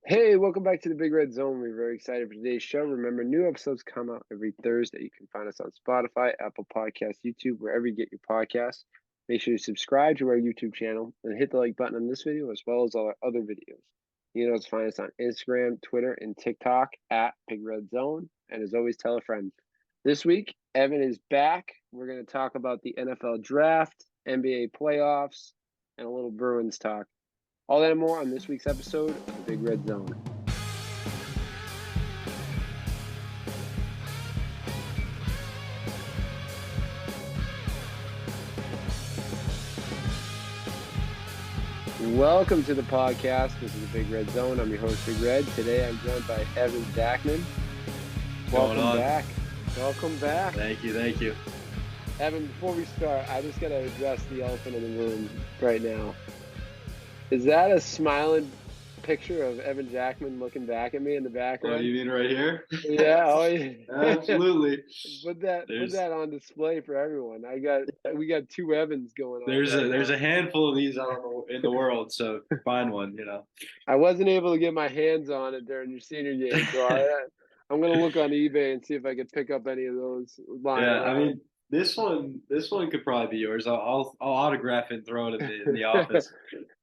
Hey, welcome back to the Big Red Zone. We're very excited for today's show. Remember, new episodes come out every Thursday. You can find us on Spotify, Apple Podcasts, YouTube, wherever you get your podcasts. Make sure you subscribe to our YouTube channel and hit the like button on this video as well as all our other videos. You know, it's find us on Instagram, Twitter, and TikTok at Big Red Zone. And as always, tell a friend. This week, Evan is back. We're going to talk about the NFL draft, NBA playoffs, and a little Bruins talk. All that and more on this week's episode of the Big Red Zone. Welcome to the podcast. This is the Big Red Zone. I'm your host, Big Red. Today I'm joined by Evan Jackman. Welcome back. Welcome back. Thank you. Evan, before we start, I just got to address the elephant in the room right now. Is that a smiling picture of Evan Jackman looking back at me in the background? Oh, you mean right here? Yeah, oh yeah. Absolutely. Put that on display for everyone. We got two Evans going on. There's a handful of these in the world, so find one. I wasn't able to get my hands on it during your senior game, so I'm gonna look on eBay and see if I could pick up any of those. Yeah, I mean this one could probably be yours. I'll autograph it and throw it in the office.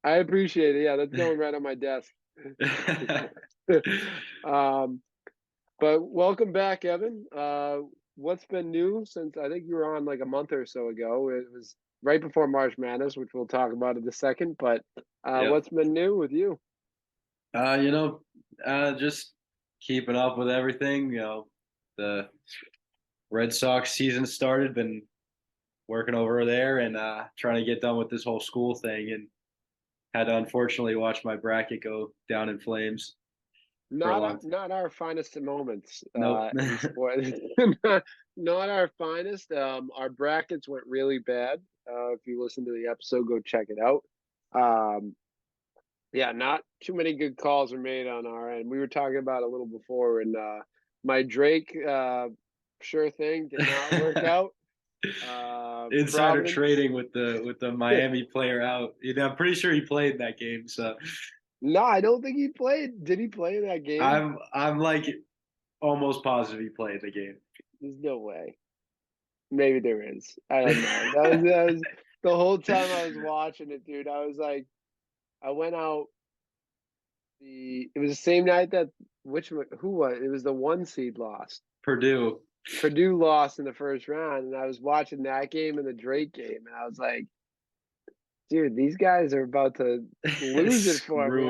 I appreciate it. Yeah, that's going right on my desk. But welcome back, Evan. What's been new since I think you were on like a month or so ago? It was right before March Madness, which we'll talk about in a second. But Yep. What's been new with you? Just keeping up with everything. The Red Sox season started. Been working over there and trying to get done with this whole school thing, and had to unfortunately watch my bracket go down in flames. Not our finest moments. Nope. In sport. Not our finest. Our brackets went really bad. If you listen to the episode, go check it out. Yeah, not too many good calls were made on our end. We were talking about it a little before, and my Drake sure thing did not work out. Insider Providence, trading with the Miami player out. I'm pretty sure he played in that game. So no, I don't think he played. Did he play in that game? I'm like almost positive he played the game. There's no way. Maybe there is. I don't know. That was the whole time I was watching it, dude. I was like, I went out. It was the same night that who was it? Was the 1 seed lost. Purdue Lost in the first round, and I was watching that game and the Drake game, and I was like, dude, these guys are about to lose it for me.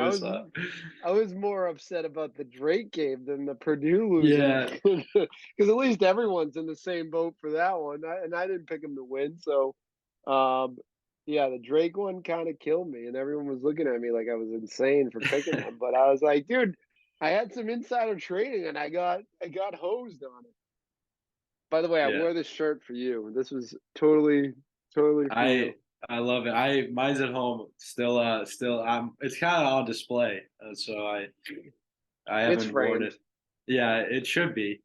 I was more upset about the Drake game than the Purdue losing. Yeah, because at least everyone's in the same boat for that one, and I didn't pick them to win. So, yeah, the Drake one kind of killed me, and everyone was looking at me like I was insane for picking them. But I was like, dude, I had some insider trading, and I got hosed on it. By the way, I wore this shirt for you. This was totally for you. I love it. Mine's at home still. It's kind of on display, so I haven't worn it. Yeah, it should be.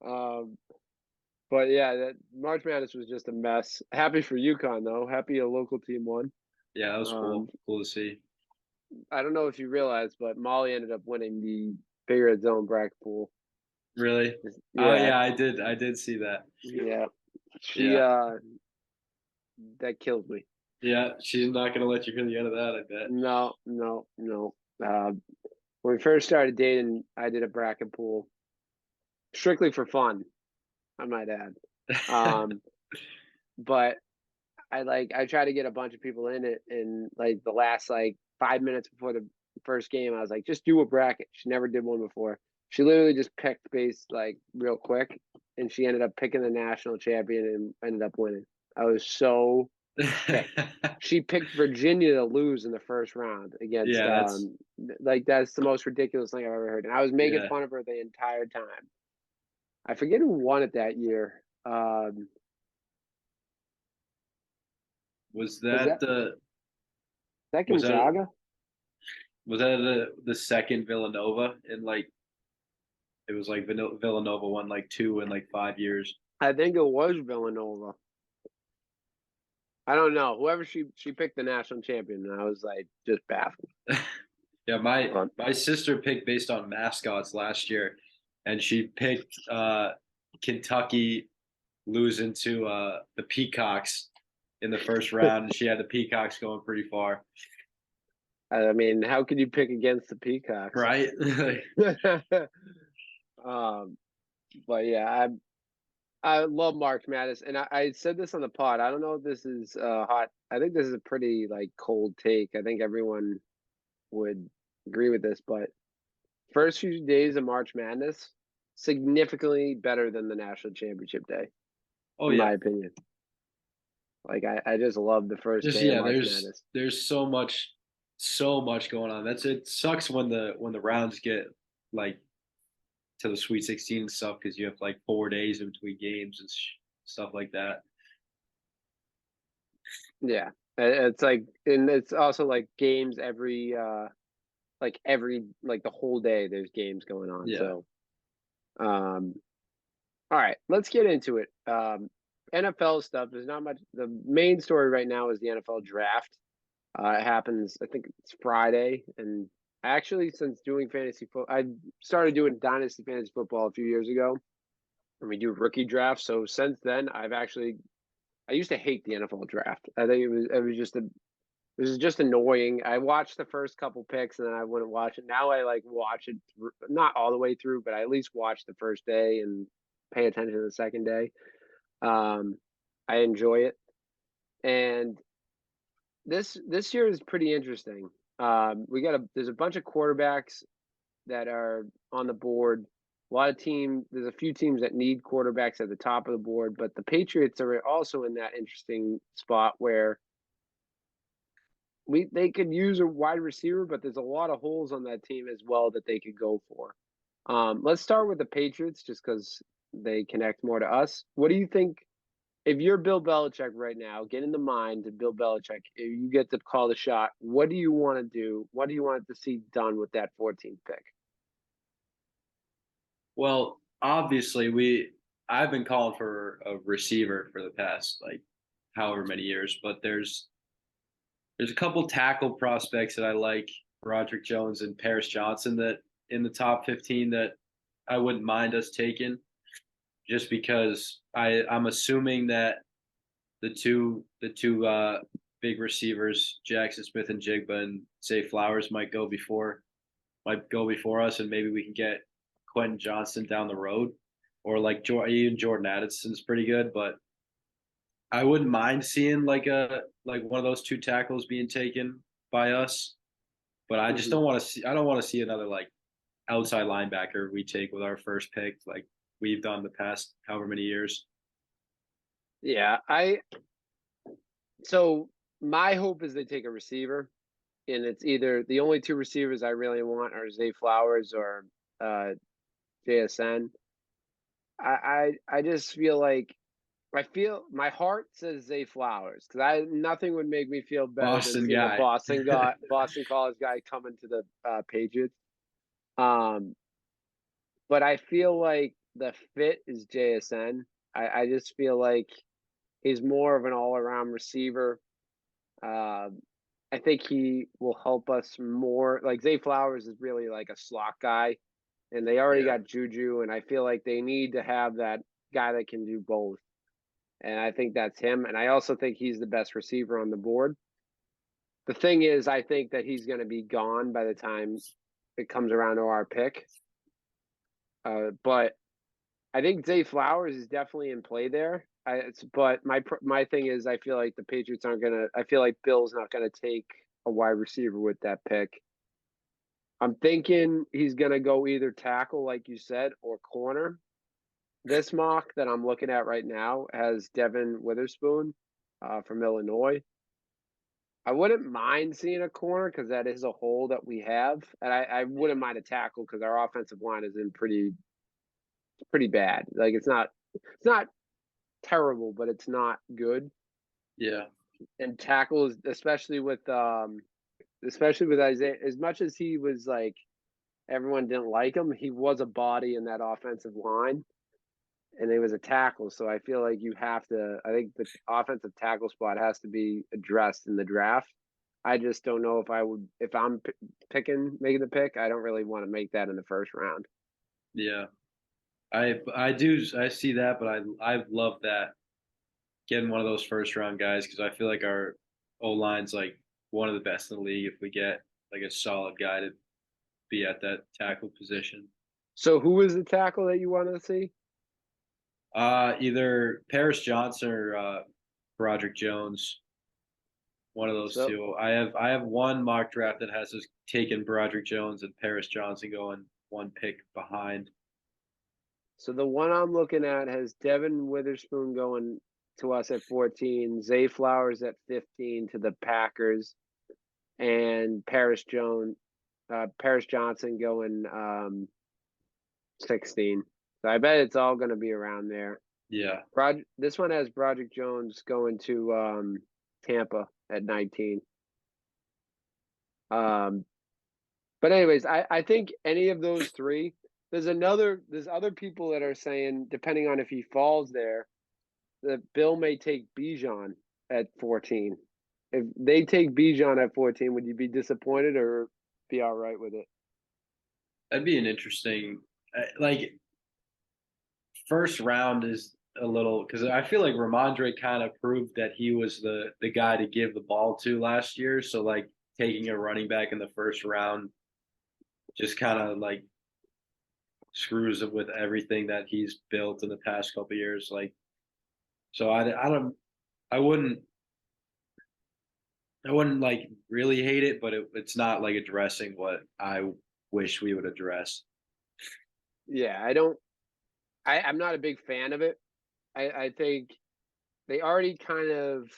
But yeah, that March Madness was just a mess. Happy for UConn though. Happy a local team won. Yeah, that was cool. Cool to see. I don't know if you realized, but Molly ended up winning the Big Red Zone bracket pool. Really? Yeah. Oh yeah, I did see that. Yeah. She that killed me. Yeah, she's not gonna let you hear the end of that, I bet. No. When we first started dating, I did a bracket pool strictly for fun, I might add. But I tried to get a bunch of people in it, and like the last 5 minutes before the first game, I was like, just do a bracket. She never did one before. She literally just picked base real quick, and she ended up picking the national champion and ended up winning. I was so she picked Virginia to lose in the first round against that's the most ridiculous thing I've ever heard. And I was making fun of her the entire time. I forget who won it that year. Was that Gonzaga? Was that the second Villanova in it was Villanova won 2 in 5 years. I think it was Villanova. I don't know. Whoever she picked the national champion, and I was just baffled. Yeah, my Um, my sister picked based on mascots last year, and she picked Kentucky losing to the Peacocks in the first round, and she had the Peacocks going pretty far, I mean, how could you pick against the Peacocks? right? um, but yeah, I love March Madness, and I said this on the pod. I don't know if this is hot. I think this is a pretty like cold take. I think everyone would agree with this, but first few days of March Madness significantly better than the national championship day, Oh in yeah, my opinion. Like I just love the first just day of yeah. March There's Madness. there's so much going on. That's it. Sucks when the rounds get like to the Sweet 16 and stuff because you have like 4 days in between games and stuff like that. Yeah, it's like, and it's also like games every like the whole day. There's games going on. Yeah. So, um, all right, let's get into it. NFL stuff. There's not much. The main story right now is the NFL draft. It happens, I think it's Friday, and actually, since doing fantasy football, I started doing dynasty fantasy football a few years ago, and we do rookie drafts. So since then, I used to hate the NFL draft. I think it was just annoying. I watched the first couple picks and then I wouldn't watch it. Now I like watch it not all the way through, but I at least watch the first day and pay attention to the second day. Um, I enjoy it, and this year is pretty interesting. There's a bunch of quarterbacks that are on the board. There's a few teams that need quarterbacks at the top of the board, but the Patriots are also in that interesting spot where they could use a wide receiver, but there's a lot of holes on that team as well that they could go for. Let's start with the Patriots just because they connect more to us. What do you think if you're Bill Belichick right now? Get in the mind of Bill Belichick. If you get to call the shot, what do you want to do? What do you want to see done with that 14th pick? Well, obviously I've been calling for a receiver for the past like however many years, but there's a couple tackle prospects that I like, Roderick Jones and Paris Johnson, that in the top 15 that I wouldn't mind us taking, just because I'm assuming that the two big receivers, Jackson Smith and Jigba and Zay Flowers, might go before us, and maybe we can get Quentin Johnston down the road, or like even Jordan Addison's pretty good, but I wouldn't mind seeing like one of those two tackles being taken by us. But I just Mm-hmm. don't want to see. I don't want to see another like outside linebacker we take with our first pick, like we've done the past however many years. Yeah, I so my hope is they take a receiver, and it's either the only two receivers I really want are Zay Flowers or uh, JSN. I just feel like I feel my heart says Zay Flowers because I nothing would make me feel better than Boston seeing a guy. Boston College guy coming to the Patriots. Um, but I feel like the fit is JSN. I just feel like he's more of an all around receiver. Uh, I think he will help us more. Like Zay Flowers is really like a slot guy, and they already Yeah. got Juju, and I feel like they need to have that guy that can do both. And I think that's him. And I also think he's the best receiver on the board. The thing is, I think that he's going to be gone by the time it comes around to our pick. But I think Zay Flowers is definitely in play there. But my thing is, I feel like the Patriots aren't gonna. I feel like Bill's not gonna take a wide receiver with that pick. I'm thinking he's gonna go either tackle, like you said, or corner. This mock that I'm looking at right now has Devin Witherspoon from Illinois. I wouldn't mind seeing a corner because that is a hole that we have, and I wouldn't mind a tackle because our offensive line is in pretty bad. Like it's not terrible, but it's not good. Yeah. And tackles, especially with Isaiah, as much as he was like everyone didn't like him, he was a body in that offensive line, and he was a tackle. So I feel like you have to. I think the offensive tackle spot has to be addressed in the draft. I just don't know if I would if I'm making the pick. I don't really want to make that in the first round. Yeah, I see that, but I love that getting one of those first round guys because I feel like our O line's like one of the best in the league if we get like a solid guy to be at that tackle position. So who was the tackle that you wanted to see? Either Paris Johnson or Broderick Jones, one of those So two. I have one mock draft that has us taken Broderick Jones and Paris Johnson going one pick behind. so the one I'm looking at has Devin Witherspoon going to us at 14, Zay Flowers at 15 to the Packers, and Paris Johnson going 16. So I bet it's all going to be around there. Yeah, This one has Broderick Jones going to Tampa at 19. Um, but anyways, I think any of those three. There's other people that are saying depending on if he falls there, that Bill may take Bijan at 14. If they take Bijan at 14, would you be disappointed or be all right with it? that'd be an interesting like first round is a little because I feel like Ramondre kind of proved that he was the guy to give the ball to last year. So like taking a running back in the first round just kind of like screws it with everything that he's built in the past couple of years. Like so I don't I wouldn't I wouldn't like really hate it, but it's not like addressing what I wish we would address. Yeah, I don't. I'm not a big fan of it. I think they already kind of.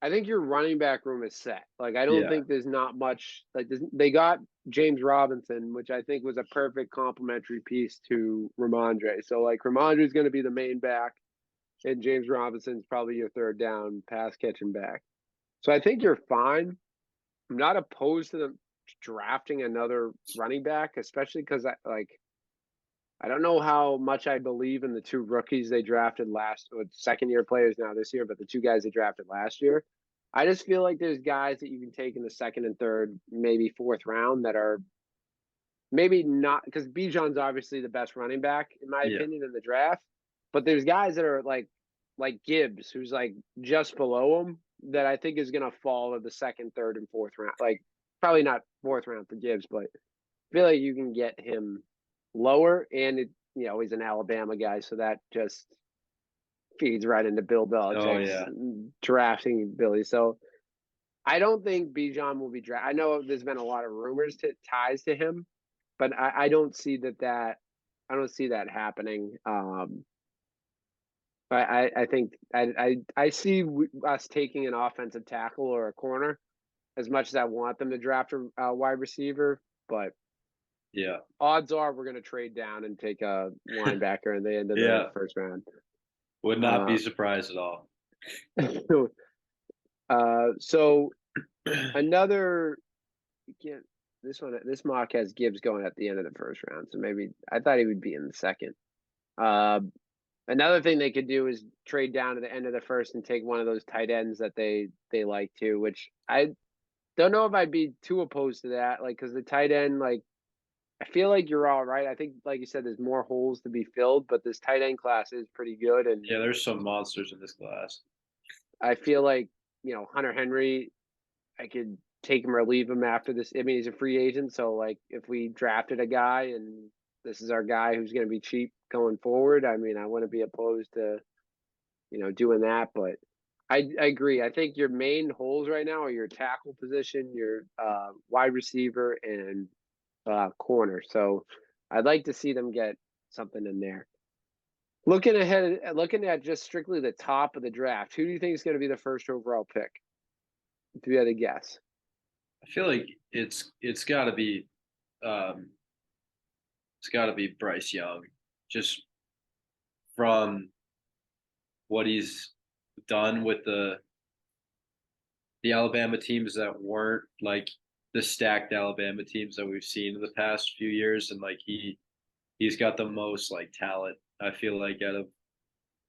I think your running back room is set. Like I don't Yeah, think there's not much. Like they got James Robinson, which I think was a perfect complementary piece to Ramondre. So like Ramondre is going to be the main back, and James Robinson's probably your third down pass catching back. So I think you're fine. I'm not opposed to them drafting another running back, especially because I don't know how much I believe in the two rookies they drafted last, or second year players now this year, but the two guys they drafted last year. I just feel like there's guys that you can take in the second and third, maybe fourth round that are maybe not because Bijan's obviously the best running back in my yeah. opinion in the draft, but there's guys that are like Gibbs, who's like just below him, that I think is gonna fall to the second, third, and fourth round. Like probably not fourth round for Gibbs, but I feel like you can get him lower, and he's an Alabama guy, so that just feeds right into Bill Oh Belichick's yeah. drafting Billy. So I don't think Bijan will be drafted. I know there's been a lot of rumors to ties to him, but I don't see I don't see that happening. I think I see us taking an offensive tackle or a corner as much as I want them to draft a wide receiver, but Yeah. odds are we're going to trade down and take a linebacker in the end of the Yeah. first round. Would not be Uh, surprised at all. so another again, this mock has Gibbs going at the end of the first round, so maybe I thought he would be in the second. Uh, Another thing they could do is trade down to the end of the first and take one of those tight ends that they like to, which I don't know if I'd be too opposed to that. Like, because the tight end, like, I feel like you're all right. I think, like you said, there's more holes to be filled, but this tight end class is pretty good, and Yeah, there's some monsters in this class. I feel like Hunter Henry, I could take him or leave him after this. I mean, he's a free agent, so like if we drafted a guy and this is our guy who's going to be cheap going forward, I mean, I wouldn't be opposed to doing that. But I agree. I think your main holes right now are your tackle position, your wide receiver, and corner. So I'd like to see them get something in there. Looking ahead, looking at just strictly the top of the draft, who do you think is going to be the first overall pick? If you had to guess. I feel like um it's got to be Bryce Young, just from what he's done with the Alabama teams that weren't like the stacked Alabama teams that we've seen in the past few years, and like he's got the most like talent. I feel like out of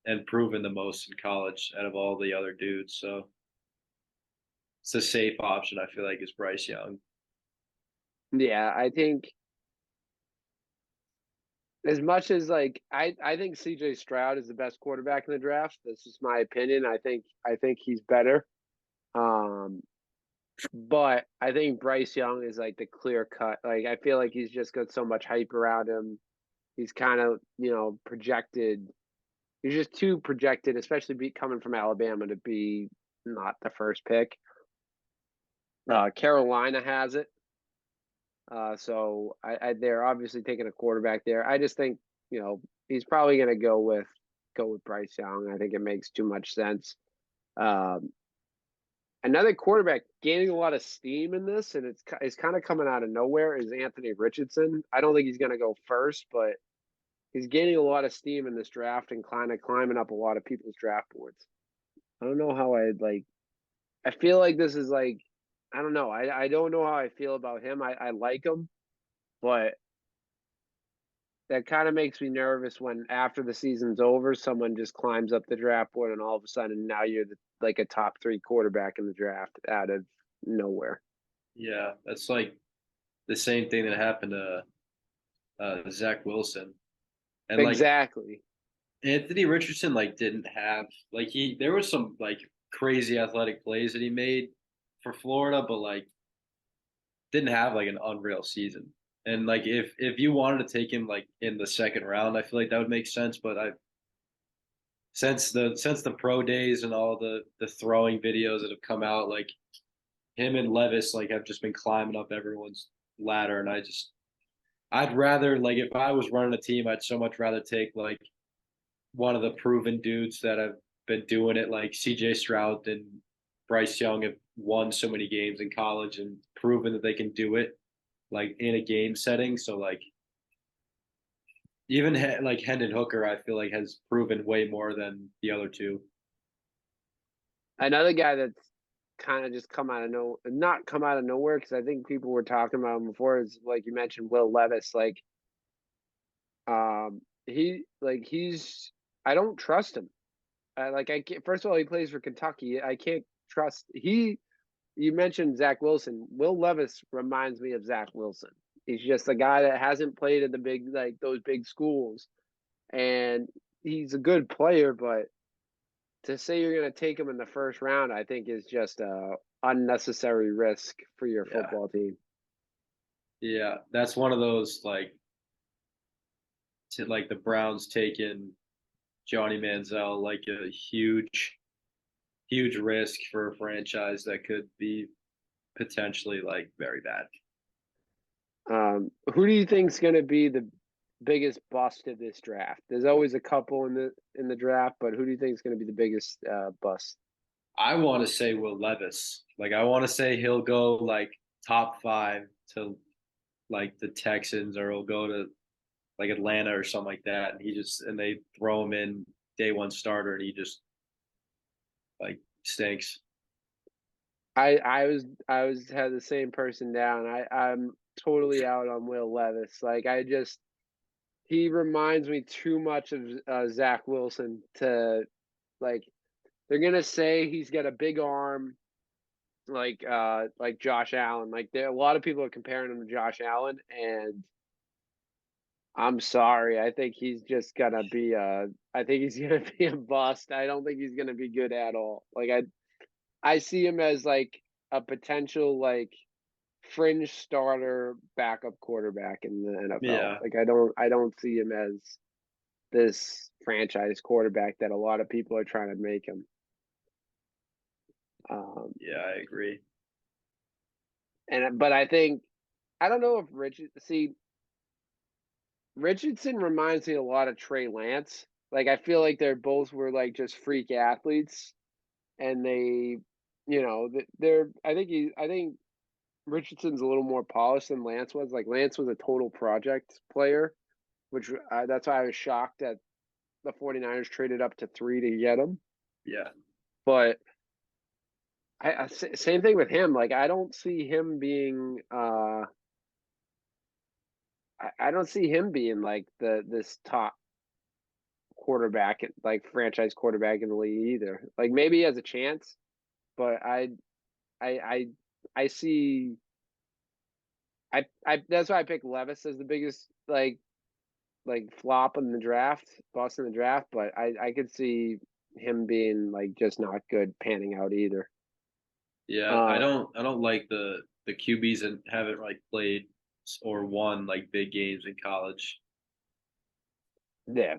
and proven the most in college out of all the other dudes. So it's a safe option. I feel like is Bryce Young. Yeah, I think as much as like I think CJ Stroud is the best quarterback in the draft. That's just my opinion. I think he's better. Um, but I think Bryce Young is like the clear cut. Like I feel like he's just got so much hype around him. He's kind of, projected. He's just too projected, especially coming from Alabama to be not the first pick. Carolina has it. So they're obviously taking a quarterback there. I just think, he's probably going to go with Bryce Young. I think it makes too much sense. Um, Another quarterback gaining a lot of steam in this, and it's kind of coming out of nowhere, is Anthony Richardson. I don't think he's going to go first, but he's gaining a lot of steam in this draft and kind of climbing up a lot of people's draft boards. I don't know how I'd like. I feel like this is like, I don't know. I don't know how I feel about him. I like him, but that kind of makes me nervous when after the season's over, someone just climbs up the draft board and all of a sudden now you're like a top 3 quarterback in the draft out of nowhere. Yeah, that's like the same thing that happened to Zach Wilson, and like Exactly. Anthony Richardson like didn't have like he there was some like crazy athletic plays that he made for Florida, but like didn't have like an unreal season. And like if you wanted to take him like in the second round, I feel like that would make sense. But I since the pro days and all the throwing videos that have come out, like him and Levis like have just been climbing up everyone's ladder, and I'd rather like if I was running a team, I'd so much rather take like one of the proven dudes that have been doing it, like CJ Stroud and Bryce Young have won so many games in college and proven that they can do it like in a game setting. So like even like Hendon Hooker, I feel like has proven way more than the other two. Another guy that's kind of just come out of not come out of nowhere because I think people were talking about him before is like you mentioned Will Levis. Like, he's I don't trust him. I can't. First of all, he plays for Kentucky. I can't trust he. You mentioned Zach Wilson. Will Levis reminds me of Zach Wilson. He's just a guy that hasn't played in the big like those big schools, and he's a good player. But to say you're going to take him in the first round, I think is just a unnecessary risk for your Yeah, football team. yeah, that's one of those like the Browns taking Johnny Manziel, like a huge risk for a franchise that could be potentially like very bad. Who do you think is going to be the biggest bust of this draft? There's always a couple in the draft, but who do you think is going to be the biggest bust? I want to say Will Levis. Like I want to say he'll go like top 5 to like the Texans, or he'll go to like Atlanta or something like that, and they throw him in day one starter, and he just like stinks. I was had the same person down. I'm totally out on Will Levis. Like he reminds me too much of Zach Wilson to like. They're gonna say he's got a big arm, like Josh Allen. Like a lot of people are comparing him to Josh Allen, and I'm sorry. I think he's just gonna be a. I think he's gonna be a bust. I don't think he's gonna be good at all. Like I see him as like a potential like fringe starter backup quarterback in the NFL. Yeah, Like I don't see him as this franchise quarterback that a lot of people are trying to make him. Um, yeah, I agree. but I think I don't know if Richardson reminds me a lot of Trey Lance. Like I feel like they're both were like just freak athletes, and they're. I think Richardson's a little more polished than Lance was. Like Lance was a total project player, which that's why I was shocked that the 49ers traded up to 3 to get him. Yeah, But same thing with him. Like I don't see him being. I don't see him being like this top quarterback, like franchise quarterback in the league either. Like maybe he has a chance, but I I see. I that's why I picked Levis as the biggest flop in the draft, bust in the draft. But I could see him being like just not good panning out either. Yeah, I Uh, don't like the QBs that haven't like played or won like big games in college. yeah.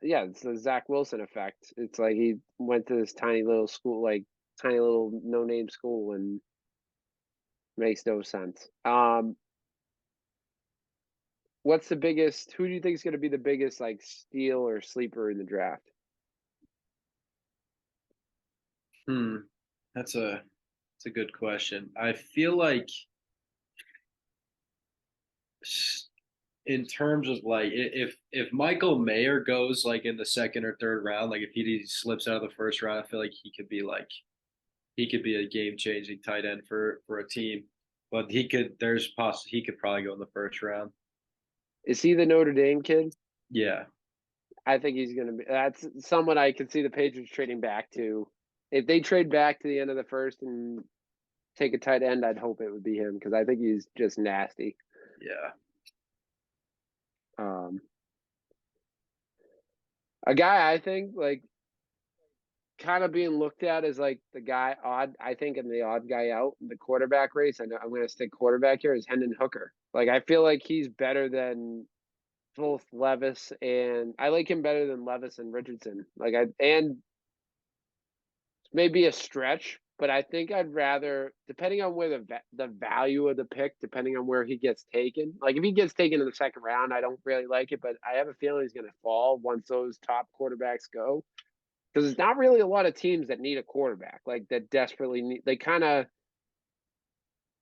Yeah, it's the Zach Wilson effect. It's like he went to this tiny little school, like tiny little no name school, and makes no sense. What's the biggest? Who do you think is going to be the biggest like steal or sleeper in the draft? Hmm, that's a good question. I feel like in terms of like if Michael Mayer goes like in the second or third round, like if he slips out of the first round, I feel like he could be a game changing tight end for a team. But he could probably go in the first round. Is he the Notre Dame kid? Yeah, I think he's going to be. That's someone I could see the Patriots trading back to. If they trade back to the end of the first and take a tight end, I'd hope it would be him because I think he's just nasty. yeah. Um, a guy I think like kind of being looked at as like the guy odd. I think in the odd guy out in the quarterback race. I know I'm going to stick quarterback here is Hendon Hooker. Like I feel like he's better than both Levis and I like him better than Levis and Richardson. Like I and maybe a stretch, but I think I'd rather, depending on where the value of the pick, depending on where he gets taken. Like if he gets taken in the second round, I don't really like it, but I have a feeling he's going to fall once those top quarterbacks go. Because there's not really a lot of teams that need a quarterback, like that desperately need. They kind of,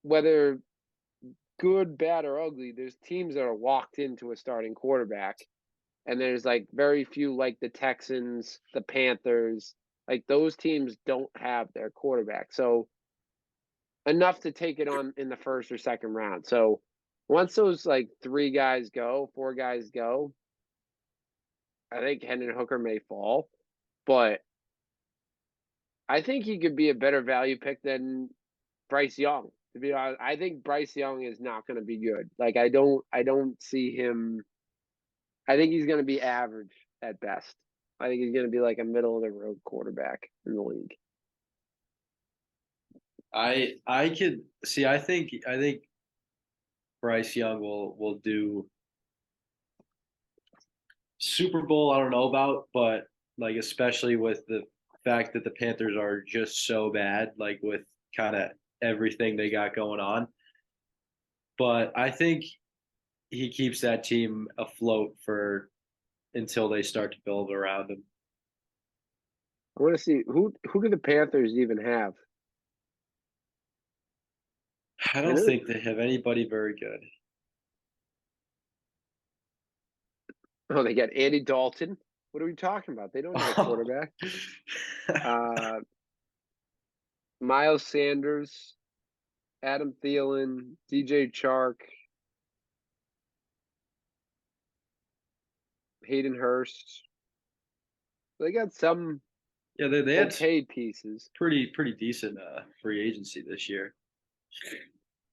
whether good, bad, or ugly, there's teams that are locked into a starting quarterback, and there's like very few, like the Texans, the Panthers, like those teams don't have their quarterback. So enough to take it on in the first or second round. So once those like three guys go, four guys go, I think Hendon Hooker may fall, but I think he could be a better value pick than Bryce Young. To be honest, I think Bryce Young is not going to be good. Like I don't see him. I think he's going to be average at best. I think he's going to be like a middle of the road quarterback in the league. I could see. I think Bryce Young will do Super Bowl. I don't know about, but like especially with the fact that the Panthers are just so bad, like with kind of everything they got going on. But I think he keeps that team afloat for until they start to build around him. I want to see who do the Panthers even have? I I don't know. think they have anybody very good. Oh, they got Andy Dalton. What are we talking about? They don't need a quarterback. Uh, Miles Sanders, Adam Thielen, DJ Chark, Hayden Hurst. They got some Yeah, they had okay pieces. pretty decent free agency this year.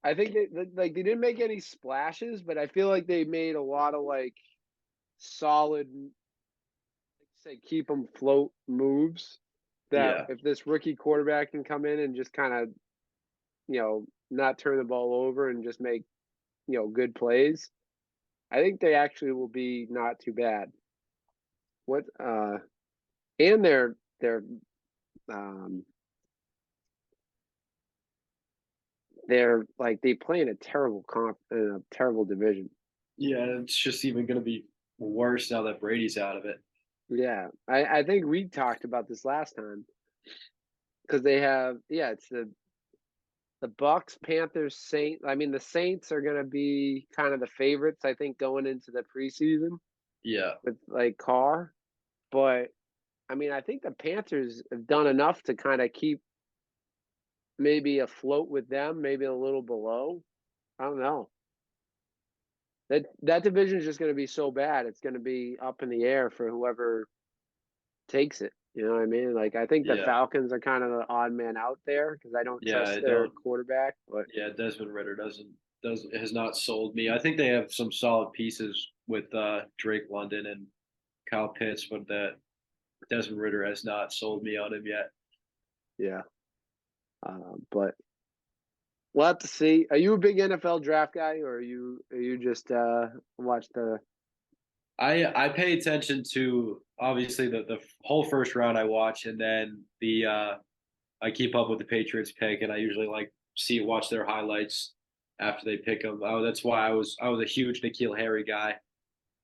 I think like they didn't make any splashes, but I feel like they made a lot of like solid, like say keep them float moves. That Yeah, if this rookie quarterback can come in and just kind of not turn the ball over and just make good plays, I think they actually will be not too bad. What and um they're like they play in a terrible comp in a terrible division. yeah, it's just even going to be worse now that Brady's out of it. Yeah, I think we talked about this last time because they have it's the Bucks, Panthers, Saints. I mean the Saints are gonna be kind of the favorites I think going into the preseason Yeah, with like Carr, but I mean I think the Panthers have done enough to kind of keep maybe afloat with them, maybe a little below. I don't know. That division is just going to be so bad. It's going to be up in the air for whoever takes it. You know what I mean? Like I think the Yeah, Falcons are kind of the odd man out there because I don't yeah. trust I their don't. quarterback. But Yeah, Desmond Ritter does has not sold me. I think they have some solid pieces with Drake London and Kyle Pitts, but that Desmond Ritter has not sold me on him yet. yeah, but we'll have to see. Are you a big NFL draft guy, or are you just watch the? I pay attention to obviously the whole first round I watch, and then the I keep up with the Patriots pick, and I usually like watch their highlights after they pick them. Oh, that's why I was a huge N'Keal Harry guy.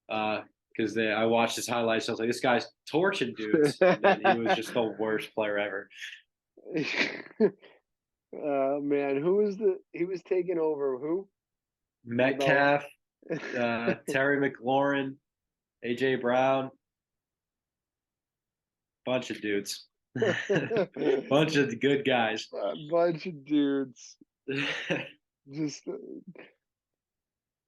Because I watched his highlights. I was like, this guy's torching dudes, and then he was just the worst player ever. Man, who was the? He was taking over who? The Metcalf, Terry McLaurin, AJ Brown, bunch of dudes, bunch of good guys. A bunch of dudes. Just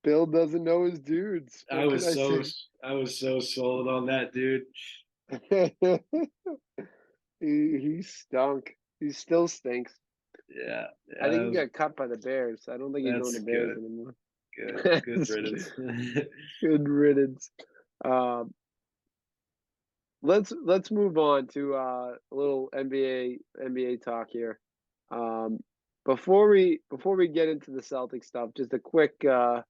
Bill doesn't know his dudes. I What can was I so say? I was so sold on that dude. He stunk. He still stinks. Yeah, I yeah, think he got cut by the Bears. I don't think he's on that's the Bears good, anymore. good riddance. Good riddance. Um, let's move on to a little NBA talk here. Um, before we get into the Celtic stuff, just a quick if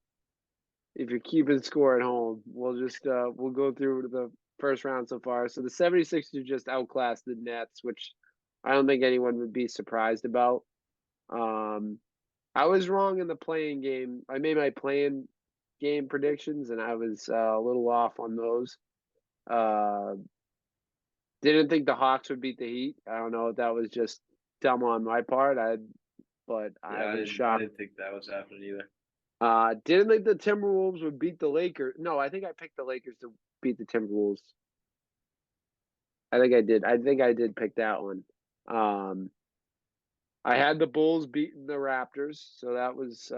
you're keeping score at home, we'll go through the first round so far. So the 76ers just outclassed the Nets, which I don't think anyone would be surprised about. Um, I was wrong in the playing game. I made my playing game predictions, and I was a little off on those. Uh, didn't think the Hawks would beat the Heat. I don't know if that was just dumb on my part. But I Yeah, was I shocked. didn't think that was happening either. Didn't think the Timberwolves would beat the Lakers. No, I think I picked the Lakers to beat the Timberwolves. I think I did. I think I did pick that one. Um, I had the Bulls beating the Raptors, so that was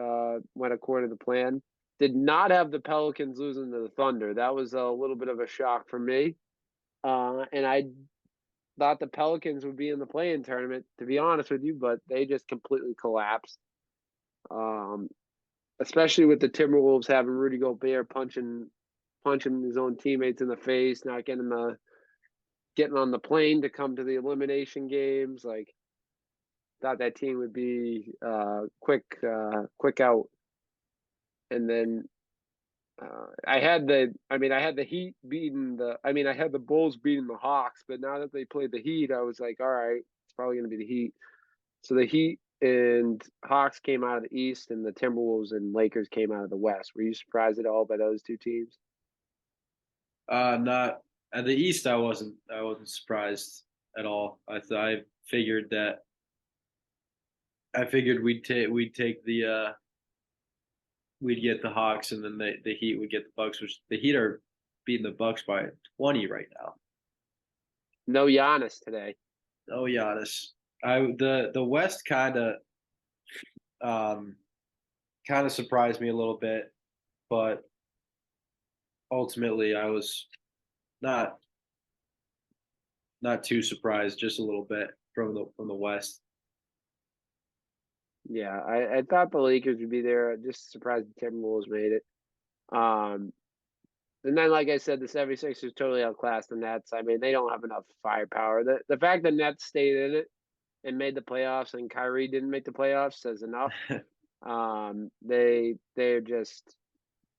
went according to the plan. Did not have the Pelicans losing to the Thunder. That was a little bit of a shock for me. And I thought the Pelicans would be in the play-in tournament, to be honest with you, but they just completely collapsed. Um, Especially with the Timberwolves having Rudy Gobert punching his own teammates in the face, not getting on the plane to come to the elimination games. Like thought that team would be quick out. And then I had the Heat beating I had the Bulls beating the Hawks, but now that they played the Heat, I was like, all right, it's probably going to be the Heat. So the Heat and Hawks came out of the East, and the Timberwolves and Lakers came out of the West. Were you surprised at all by those two teams? Not at the East. I wasn't surprised at all. I figured that I figured we'd take we'd get the Hawks, and then the Heat would get the Bucks, which the Heat are beating the Bucks by 20 right now. No Giannis today. Oh, Giannis. The West um kind of surprised me a little bit, but ultimately I was not not too surprised, just a little bit from the West. Yeah, I thought the Lakers would be there. Just surprised the Timberwolves made it. Um, and then, like I said, the 76ers totally outclassed the Nets. I mean, they don't have enough firepower. The fact the Nets stayed in it and made the playoffs and Kyrie didn't make the playoffs says enough. They're just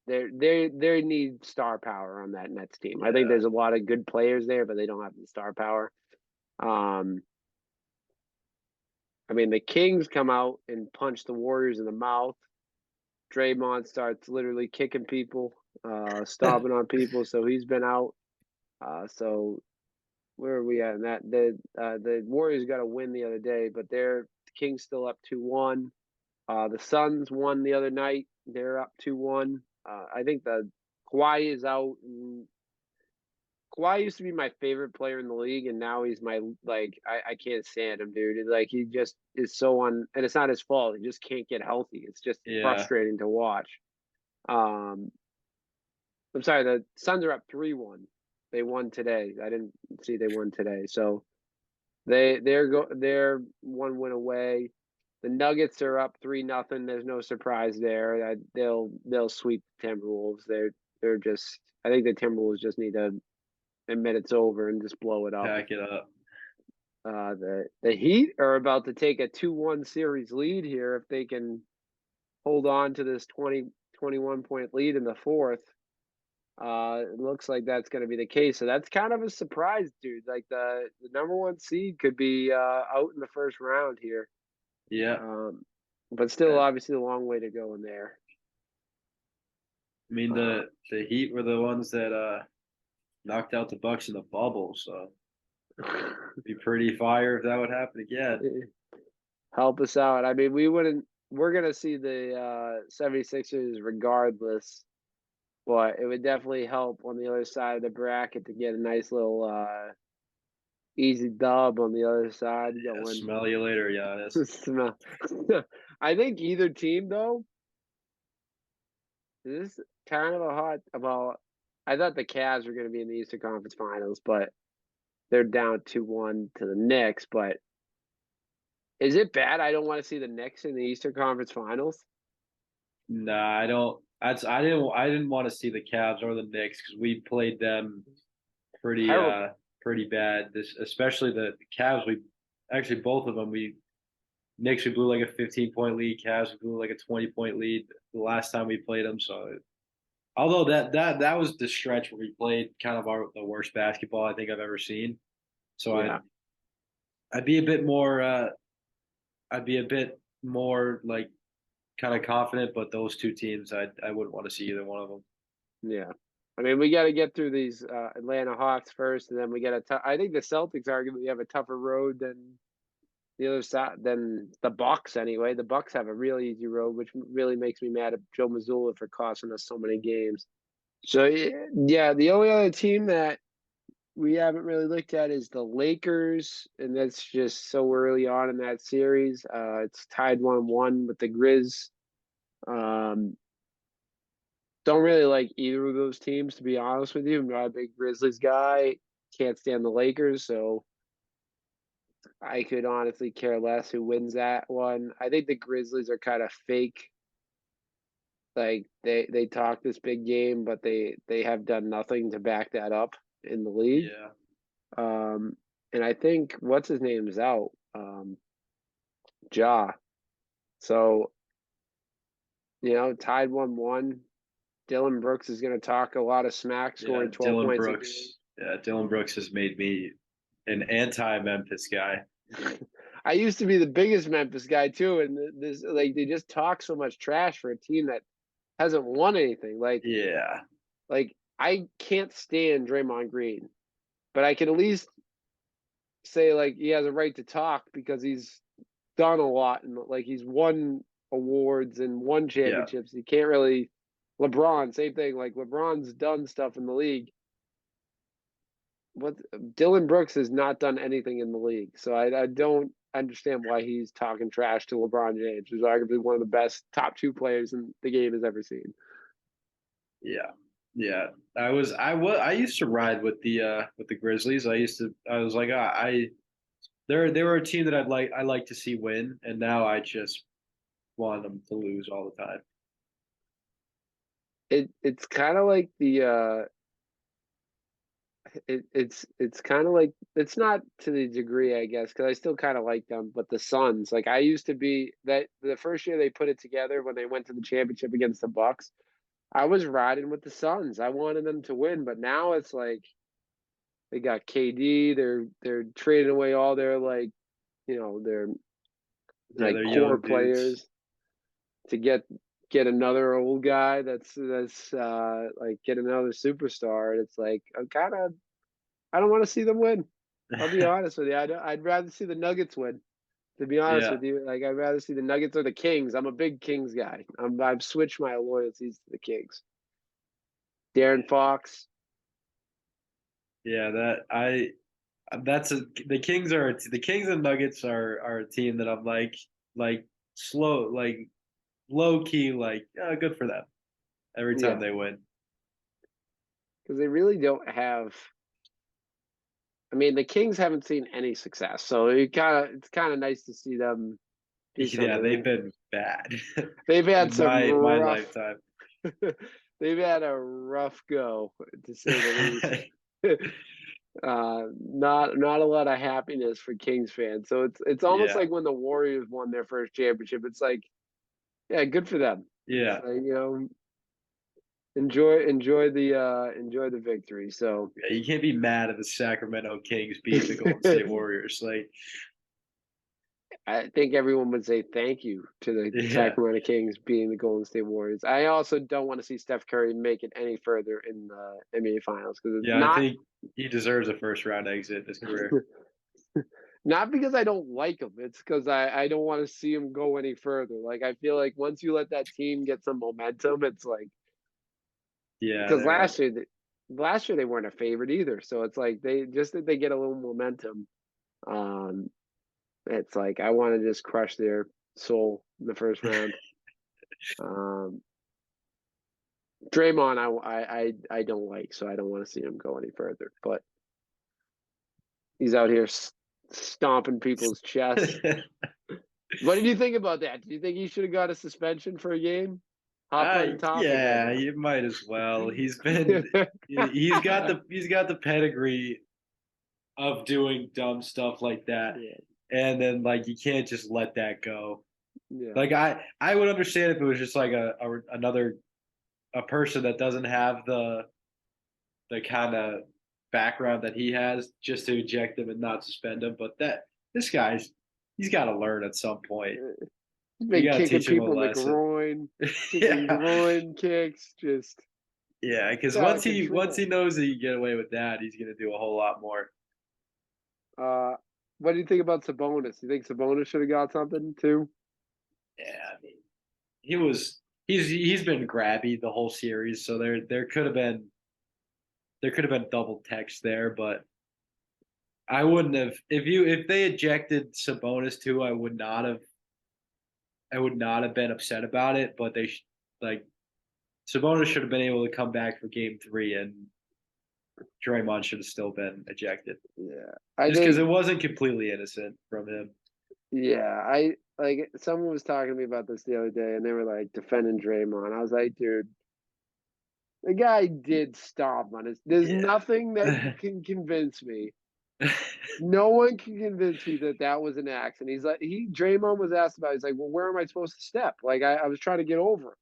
they need star power on that Nets team. I think Yeah, there's a lot of good players there, but they don't have the star power. Um, I mean, the Kings come out and punch the Warriors in the mouth. Draymond starts literally kicking people, stomping on people, so he's been out. So where are we at? In that the Warriors got a win the other day, but the Kings still up 2-1. The Suns won the other night. They're up 2-1. I think the Kawhi is out. And Kawhi used to be my favorite player in the league, and now he's my like I can't stand him, dude. It's like he just is so on, and it's not his fault. He just can't get healthy. It's just yeah. frustrating to watch. Um, I'm sorry. The Suns are up 3-1. They won today. I didn't see they won today. So they're 1 win away. The Nuggets are up 3-0. There's no surprise there. They'll sweep the Timberwolves. They're just I think the Timberwolves just need to admit it's over and just blow it up. Pack it up. The Heat are about to take a 2-1 series lead here if they can hold on to this 21 point lead in the fourth. It looks like that's going to be the case. So that's kind of a surprise, dude. Like the number one seed could be out in the first round here. Yeah. But still, Yeah. obviously, a long way to go in there. I mean the Heat were the ones that knocked out the Bucks in the bubble, so it'd be pretty fire if that would happen again. Help us out. I mean, we wouldn't. We're gonna see the 76ers regardless, but it would definitely help on the other side of the bracket to get a nice little easy dub on the other side Yeah, going. smell you later, Giannis. Smell. I think either team though. This is kind of a hot about. I thought the Cavs were going to be in the Eastern Conference Finals, but they're down 2-1 to the Knicks. But is it bad? I don't want to see the Knicks in the Eastern Conference Finals. Nah, I don't. I didn't want to see the Cavs or the Knicks because we played them pretty Terrible. pretty bad. This especially the Cavs. We actually both of them. We Knicks we blew like a 15-point lead. Cavs we blew like a 20-point lead the last time we played them. So although that was the stretch where we played kind of the worst basketball I think I've ever seen. So Yeah. I'd be a bit more I'd be a bit more like kind of confident, but those two teams I wouldn't want to see either one of them. Yeah. I mean, we got to get through these Atlanta Hawks first, and then we got to. I think the Celtics arguably have a tougher road than the other side than the Bucks. Anyway, the Bucks have a really easy road, which really makes me mad at Joe Mazzulla for costing us so many games. So yeah, the only other team that we haven't really looked at is the Lakers, and that's just so early on in that series. It's tied 1-1 with the Grizz. Um, don't really like either of those teams, to be honest with you. I'm not a big Grizzlies guy. Can't stand the Lakers, so I could honestly care less who wins that one. I think the Grizzlies are kind of fake. Like they talk this big game, but they have done nothing to back that up in the league. Yeah. Um, and I think what's his name is out, Ja. So tied 1-1. Dylan Brooks is going to talk a lot of smack, Yeah, scoring 12 points a game. Dylan Brooks has made me an anti-Memphis guy. I used to be the biggest Memphis guy too, and this like they just talk so much trash for a team that hasn't won anything. Yeah. Like I can't stand Draymond Green, but I can at least say like he has a right to talk because he's done a lot and like he's won awards and won Yeah. championships. He can't really. LeBron, same thing. Like LeBron's done stuff in the league. What Dylan Brooks has not done anything in the league, so I don't understand why he's talking trash to LeBron James, who's arguably one of the best top two players in the game has ever seen. Yeah. Yeah. I used to ride with the Grizzlies. I was like they were a team that I like to see win, and now I just want them to lose all the time. It's kind of like it's kind of like it's not to the degree I guess because I still kind of like them, but the Suns, like I used to be that the first year they put it together when they went to the championship against the Bucks, I was riding with the Suns. I wanted them to win, but now it's like they got KD. They're trading away all their their Yeah, like they're core young dudes. players to get another old guy that's like get another superstar. And it's like I don't want to see them win. I'll be honest with you. I'd rather see the Nuggets win. To be honest Yeah. with you, like I'd rather see the Nuggets or the Kings. I'm a big Kings guy. I've switched my loyalties to the Kings. Darren Fox. Yeah, the Kings and Nuggets are a team that I'm like slow like low key like good for them every time Yeah, they win. because they really don't have. I mean, the Kings haven't seen any success, so it's kind of nice to see them do Yeah, they've something. been bad They've had in some my rough. lifetime. They've had a rough go, to say the least. Not a lot of happiness for Kings fans. So it's almost Yeah, like when the Warriors won their first championship. It's like, yeah, good for them. It's yeah, like, enjoy the victory. So yeah. You can't be mad at the Sacramento Kings beating the Golden State Warriors. Like, I think everyone would say thank you to the yeah, Sacramento Kings being the Golden State Warriors. I also don't want to see Steph Curry make it any further in the NBA Finals because it's yeah. I think he deserves a first round exit in his career. not because I don't like him. It's because I don't want to see him go any further. Like I feel like once you let that team get some momentum, it's like Yeah, because they're last year they weren't a favorite either. So it's like they just that they get a little momentum. Um, it's like I want to just crush their soul in the first round. Um, Draymond, I don't like, so I don't want to see him go any further. But he's out here stomping people's chests. What did you think about that? Do you think he should have got a suspension for a game? Hop button topic right yeah, now. you might as well. He's got the pedigree of doing dumb stuff like that, Yeah, and then like you can't just let that go. yeah, Like I would understand if it was just like another a person that doesn't have the kind of background that he has just to eject him and not suspend him. But that this guy's he's got to learn at some point. he's You been got to kicking teach him a people in the lesson. groin, taking Yeah, groin kicks. Just yeah. it's Because out once of he control. knows that he can get away with that, he's gonna do a whole lot more. Uh, what do you think about Sabonis? You think Sabonis should have got something too? Yeah, I mean, he's been grabby the whole series, so there could have been double text there, but I wouldn't have if they ejected Sabonis too. I would not have been upset about it, but like Sabonis should have been able to come back for Game 3, and Draymond should have still been ejected Yeah, I just because it think. wasn't completely innocent from him. Yeah, I like someone was talking to me about this the other day, and they were like defending Draymond. I was like, dude, the guy did stomp on his. There's Yeah. nothing that can convince me. No one can convince me that that was an accident. He's like, Draymond was asked about. It. He's like, well, where am I supposed to step? Like, I was trying to get over him.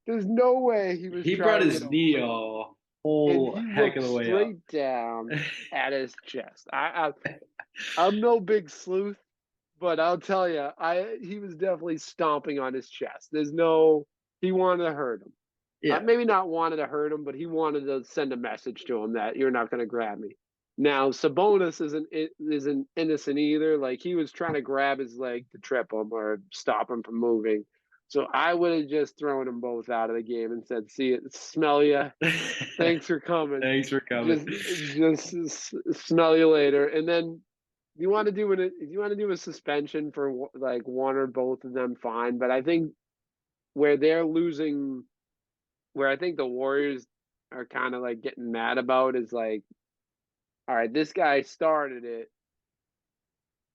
There's no way he was He brought trying to get his over knee him, a and whole he heck looked of the way up. straight down at his chest. I'm no big sleuth, but I'll tell you, he was definitely stomping on his chest. He wanted to hurt him. Yeah. Maybe not wanted to hurt him, but he wanted to send a message to him that you're not going to grab me. Now Sabonis isn't innocent either. Like he was trying to grab his leg to trip him or stop him from moving. So I would have just thrown them both out of the game and said, "See it, smell ya. Thanks for coming. Thanks for coming. Just smell you later." And then if you want to do a suspension for like one or both of them, fine. But I think where they're losing, where I think the Warriors are kind of like getting mad about is like, all right, this guy started it.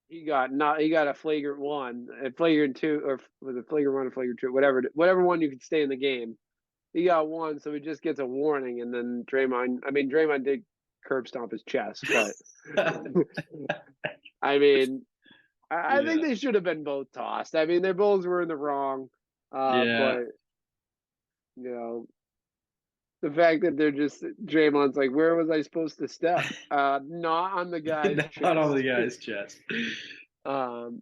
He got a flagrant one, a flagrant two, or was it flagrant one or flagrant two, whatever one you could stay in the game. He got one, so he just gets a warning, and then Draymond did curb stomp his chest, but I mean, I think Yeah. they should have been both tossed. I mean, they both were in the wrong, Yeah. but you know, the fact that they're just Draymond's like, where was I supposed to step? Not on the guy's Not on the chest. guy's chest. um,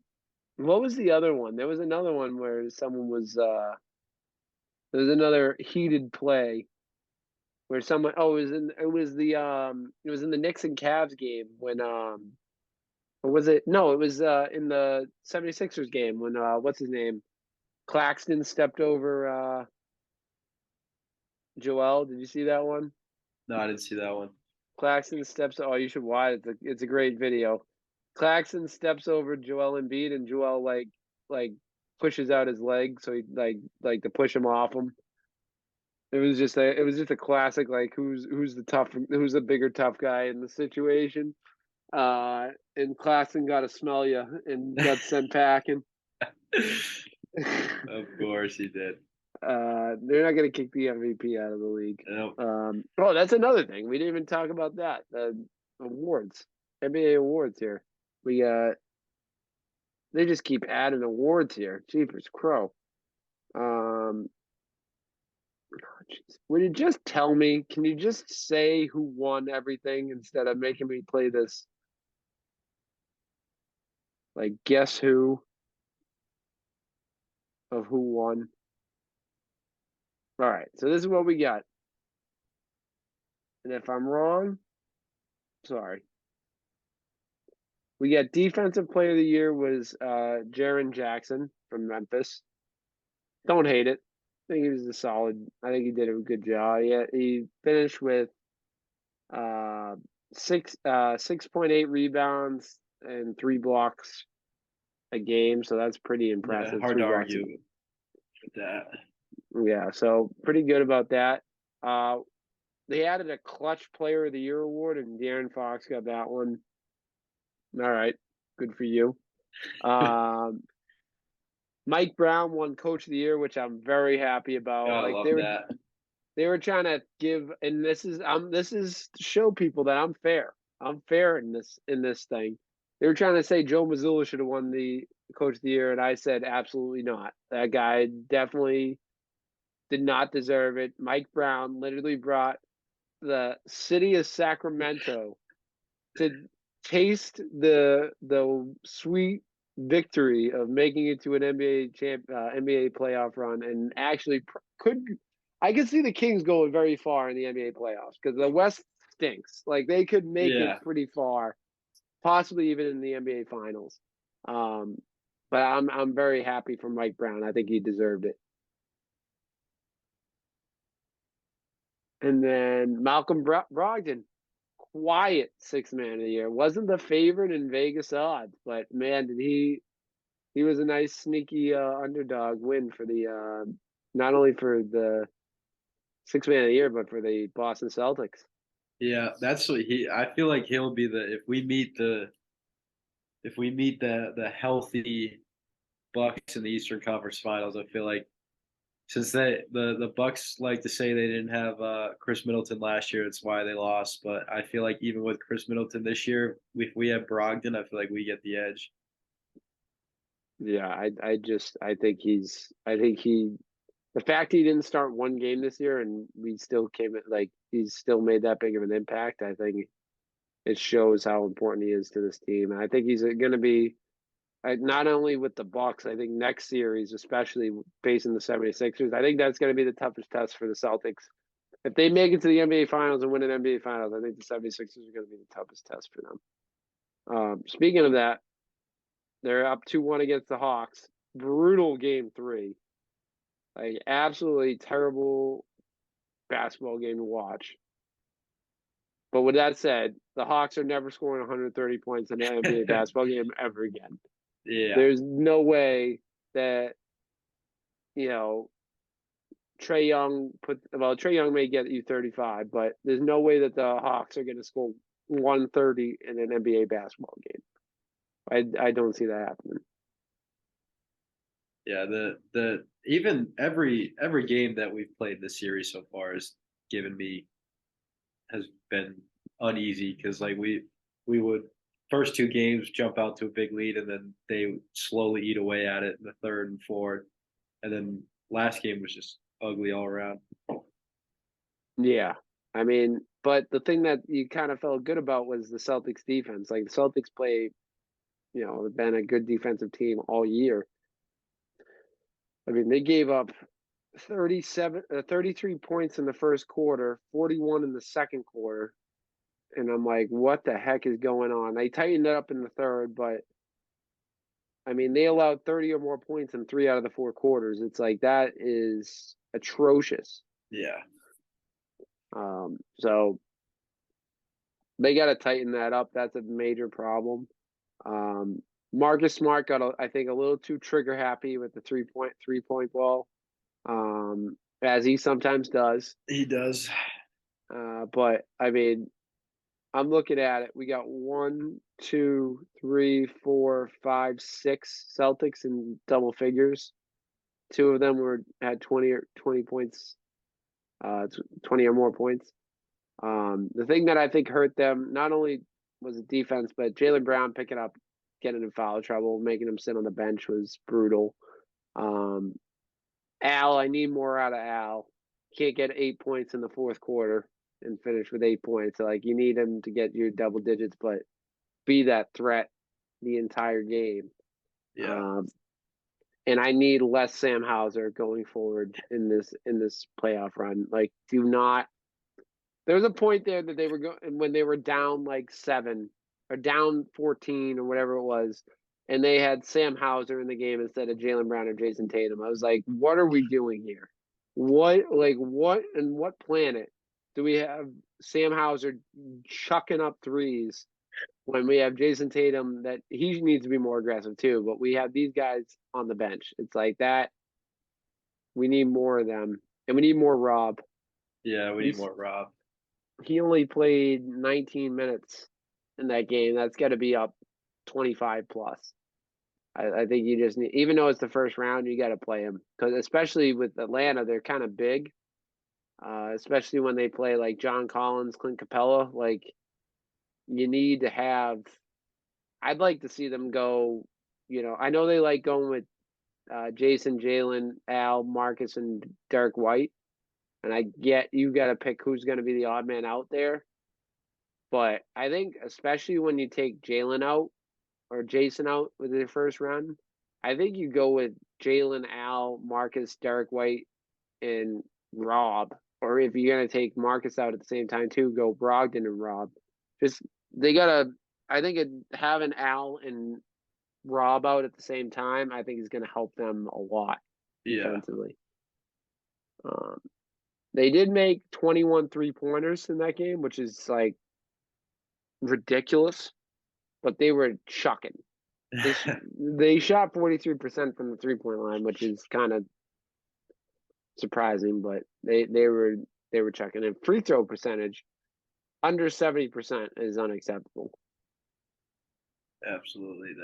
what was the other one? There was another one where someone was. There was another heated play where someone. Oh, it was in the Knicks and Cavs game when or was it? No, it was in the 76ers game when what's his name? Claxton stepped over Joel. Did you see that one? No, I didn't see that one. Claxton steps. Oh, you should watch it. It's a great video. Claxton steps over Joel Embiid, and Joel like pushes out his leg, so he like to push him off him. It was just a classic like who's the bigger tough guy in the situation. and Klassen got to smell you and got sent packing. Of course he did. They're not going to kick the MVP out of the league. Nope. Oh, that's another thing. We didn't even talk about that. The awards, NBA awards here. They just keep adding awards here. Jeepers crow. Would you just tell me? Can you just say who won everything instead of making me play this? Like, guess who of who won? All right, so this is what we got. And if I'm wrong, sorry. We got defensive player of the year was Jaren Jackson from Memphis. Don't hate it. I think he was a solid. I think he did a good job. Yeah, he finished with 6.8 rebounds and 3 blocks a game. So that's pretty Yeah, impressive. hard 3 to blocks. argue with that. Yeah, so pretty good about that. They added a clutch player of the year award, and De'Aaron Fox got that one. All right, good for you. Mike Brown won Coach of the Year, which I'm very happy about. Gotta Like love that. they were trying to give, and this is to show people that I'm fair. I'm fair in this thing. They were trying to say Joe Mazzulla should have won the Coach of the Year, and I said absolutely not. That guy definitely did not deserve it. Mike Brown literally brought the city of Sacramento to taste the sweet victory of making it to an NBA playoff run, and actually I could see the Kings going very far in the NBA playoffs because the West stinks. Like they could make Yeah. it pretty far, possibly even in the NBA finals. But I'm very happy for Mike Brown. I think he deserved it. And then Malcolm Brogdon, quiet 6 man of the year. Wasn't the favorite in Vegas odds, but man, did he was a nice sneaky underdog win for the not only for the 6 man of the year, but for the Boston Celtics. Yeah, that's what I feel like he'll be the if we meet the healthy Bucks in the Eastern Conference Finals, I feel like since the Bucks like to say they didn't have Chris Middleton last year, it's why they lost. But I feel like even with Chris Middleton this year, if we have Brogdon, I feel like we get the edge. Yeah, I think the fact he didn't start one game this year and we still came at like he's still made that big of an impact. I think it shows how important he is to this team. And I think he's going to be not only with the Bucks, I think next series, especially facing the 76ers, I think that's going to be the toughest test for the Celtics. If they make it to the NBA Finals and win an NBA Finals, I think the 76ers are going to be the toughest test for them. Speaking of that, they're up 2-1 against the Hawks. Brutal game 3. Like, absolutely terrible basketball game to watch. But with that said, the Hawks are never scoring 130 points in an NBA basketball game ever again. Yeah. There's no way that, you know, Trae Young may get you 35, but there's no way that the Hawks are going to score 130 in an NBA basketball game. I don't see that happening. Yeah, the even every game that we've played this series so far has been uneasy because like we would first 2 games jump out to a big lead and then they slowly eat away at it in the third and fourth, and then last game was just ugly all around. Yeah, I mean, but the thing that you kind of felt good about was the Celtics defense. Like the Celtics play, have been a good defensive team all year. I mean, they gave up 33 points in the first quarter, 41 in the second quarter. And I'm like, what the heck is going on? They tightened it up in the third, but I mean, they allowed 30 or more points in 3 out of the 4 quarters. It's like that is atrocious. Yeah. So they got to tighten that up. That's a major problem. Marcus Smart got, I think, a little too trigger happy with the 3-point ball, as he sometimes does. He does. But I mean, I'm looking at it. We got 1, 2, 3, 4, 5, 6 Celtics in double figures. Two of them had 20 points, 20 or more points. The thing that I think hurt them not only was the defense, but Jaylen Brown getting in foul trouble, making him sit on the bench was brutal. Al, I need more out of Al. Can't get 8 points in the fourth quarter and finish with 8 points. So, like, you need him to get your double digits, but be that threat the entire game. Yeah. And I need less Sam Hauser going forward in this playoff run. Like, do not. There was a point there that they were going when they were down like 7 or down 14 or whatever it was, and they had Sam Hauser in the game instead of Jaylen Brown or Jason Tatum. I was like, what are we doing here? What and what planet do we have Sam Hauser chucking up threes when we have Jason Tatum that he needs to be more aggressive too, but we have these guys on the bench. It's like that. We need more of them, and we need more Rob. Yeah, we need more Rob. He only played 19 minutes in that game. That's got to be up 25 plus. I think you just need, even though it's the first round, you got to play him because especially with Atlanta, they're kind of big. Especially when they play like John Collins, Clint Capella. Like you need to have. I'd like to see them go. I know they like going with Jason, Jalen, Al, Marcus, and Derek White. And I get you got to pick who's going to be the odd man out there. But I think, especially when you take Jalen out or Jason out with the first run, I think you go with Jalen, Al, Marcus, Derek White, and Rob. Or if you're going to take Marcus out at the same time, too, go Brogdon and Rob. They got to, I think having Al and Rob out at the same time, I think is going to help them a lot defensively. They did make 21 3-pointers in that game, which is like ridiculous, but they were chucking. They shot 43% from the 3-point line, which is kind of surprising, but they were chucking. And free throw percentage under 70% is unacceptable. Absolutely.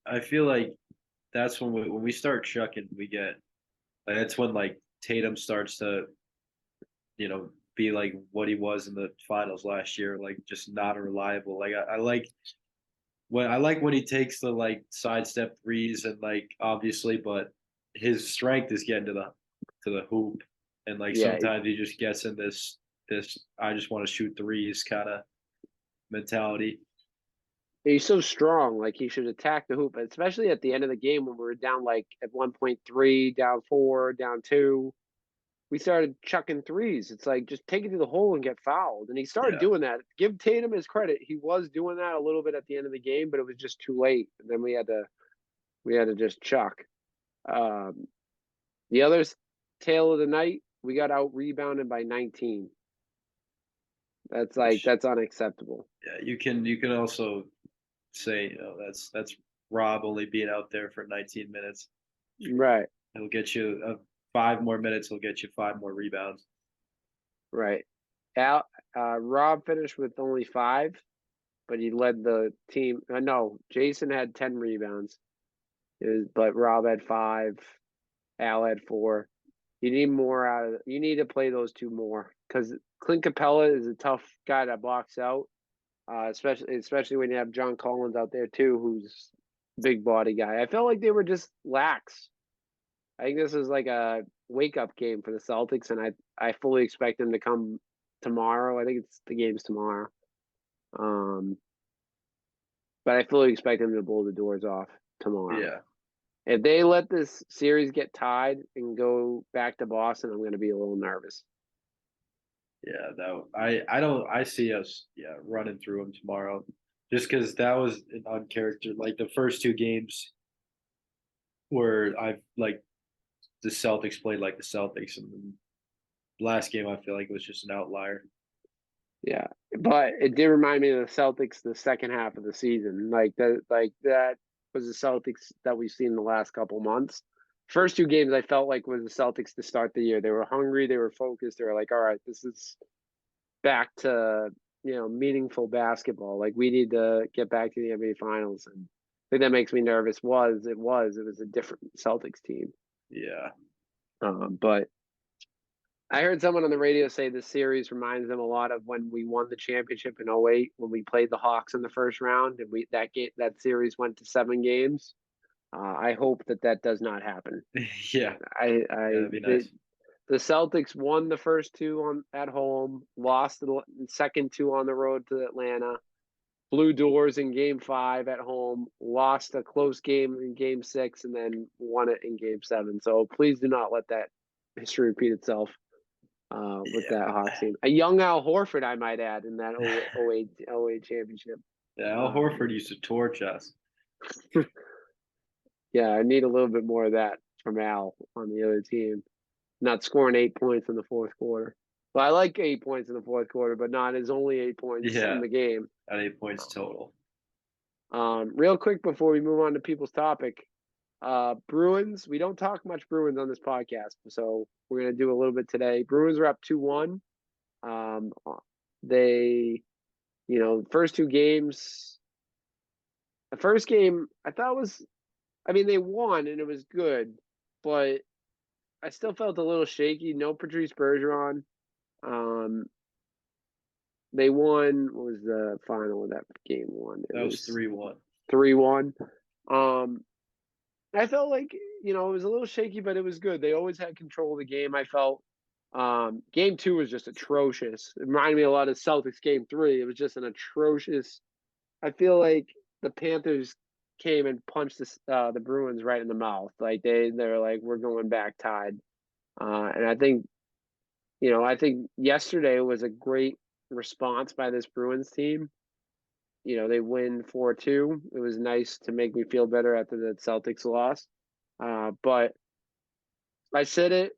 I feel like that's when we start chucking, that's when like Tatum starts to be like what he was in the finals last year, like just not reliable. Like I like when he takes the like sidestep threes and like obviously, but his strength is getting to the hoop, and like sometimes he just gets in this I just want to shoot threes kind of mentality. He's so strong. Like he should attack the hoop, especially at the end of the game when we were down like at 1.3, down 4, down 2. We started chucking threes. It's like just take it to the hole and get fouled. And he started doing that. Give Tatum his credit. He was doing that a little bit at the end of the game, but it was just too late. And then we had to just chuck. The other tale of the night, we got out rebounded by 19. That's unacceptable. Yeah, you can also say that's Rob only being out there for 19 minutes. Right. He'll get you 5 more minutes. He'll get you 5 more rebounds. Right. Rob finished with only 5, but he led the team. No, Jason had 10 rebounds, but Rob had 5. Al had 4. You need more out of. You need to play those two more because Clint Capella is a tough guy to box out, especially when you have John Collins out there too, who's a big body guy. I felt like they were just lax. I think this is like a wake up game for the Celtics, and I fully expect them to come tomorrow. I think the game's tomorrow. But I fully expect them to blow the doors off tomorrow. Yeah. If they let this series get tied and go back to Boston, I'm going to be a little nervous. Yeah, I see us running through them tomorrow, just because that was an uncharacter. Like the first 2 games where I've like the Celtics played like the Celtics, and the last game I feel like it was just an outlier. Yeah, but it did remind me of the Celtics the second half of the season. Like that was the Celtics that we've seen the last couple months. First 2 games I felt like was the Celtics to start the year. They were hungry, they were focused. They were like, all right, this is back to meaningful basketball. Like we need to get back to the NBA Finals, and I think that makes me nervous. It was a different Celtics team. Yeah. But I heard someone on the radio say this series reminds them a lot of when we won the championship in '08 when we played the Hawks in the first round, and that series went to 7 games. I hope that does not happen. Yeah. I, Yeah, I that'd be the, nice. the Celtics won the first two at home, lost the second two on the road to Atlanta, blew doors in Game 5 at home, lost a close game in Game 6, and then won it in Game 7. So please do not let that history repeat itself with Yeah. that Hawks team. A young Al Horford, I might add, in that 08 championship. Yeah, Al Horford used to torch us. Yeah, I need a little bit more of that from Al on the other team. Not scoring 8 points in the fourth quarter. Well, I like 8 points in the fourth quarter, but not as only 8 points in Yeah, the game. at 8 points total. Real quick before we move on to people's topic, Bruins. We don't talk much Bruins on this podcast, so we're gonna do a little bit today. Bruins are up 2-1. Um, they, first two games. The first game I thought was, I mean, they won and it was good, but I still felt a little shaky. No Patrice Bergeron. Um, they won. What was the final of that game? One. It That was was 3-1. 3-1. Um, I felt like it was a little shaky, but it was good. They always had control of the game. I felt. Game 2 was just atrocious. It reminded me a lot of Celtics Game 3. It was just an atrocious. I feel like the Panthers came and punched the Bruins right in the mouth. Like they're like, we're going back tied. And I think yesterday was a great response by this Bruins team. They win 4-2. It was nice to make me feel better after the Celtics loss. But I said it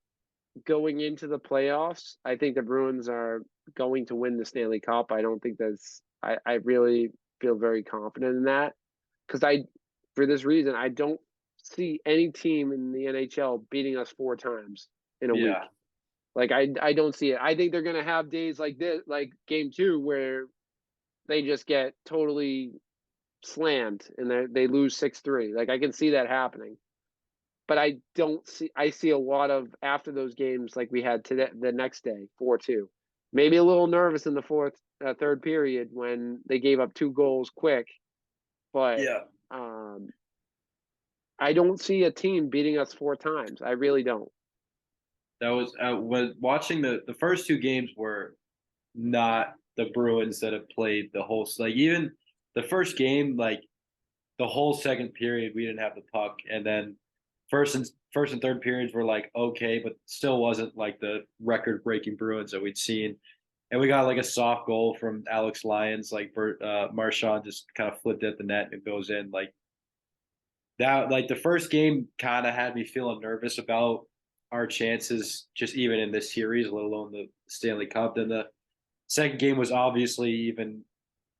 going into the playoffs. I think the Bruins are going to win the Stanley Cup. I don't think I really feel very confident in that because for this reason, I don't see any team in the NHL beating us 4 times in a week. Yeah. Like I don't see it. I think they're gonna have days like this, like Game 2, where they just get totally slammed and they lose 6-3. Like I can see that happening, but I don't see. I see a lot of after those games like we had today, the next day, 4-2. Maybe a little nervous in the third period when they gave up 2 goals quick, but Yeah. um, I don't see a team beating us 4 times. I really don't. That was watching the first two games were not the Bruins that have played the whole, like, even the first game, like the whole second period we didn't have the puck, and then first and third periods were like okay, but still wasn't like the record breaking Bruins that we'd seen. And we got like a soft goal from Alex Lyons, like Marchand just kind of flipped at the net and it goes in. Like that, like the first game kind of had me feeling nervous about our chances, just even in this series, let alone the Stanley Cup. Then the second game was obviously even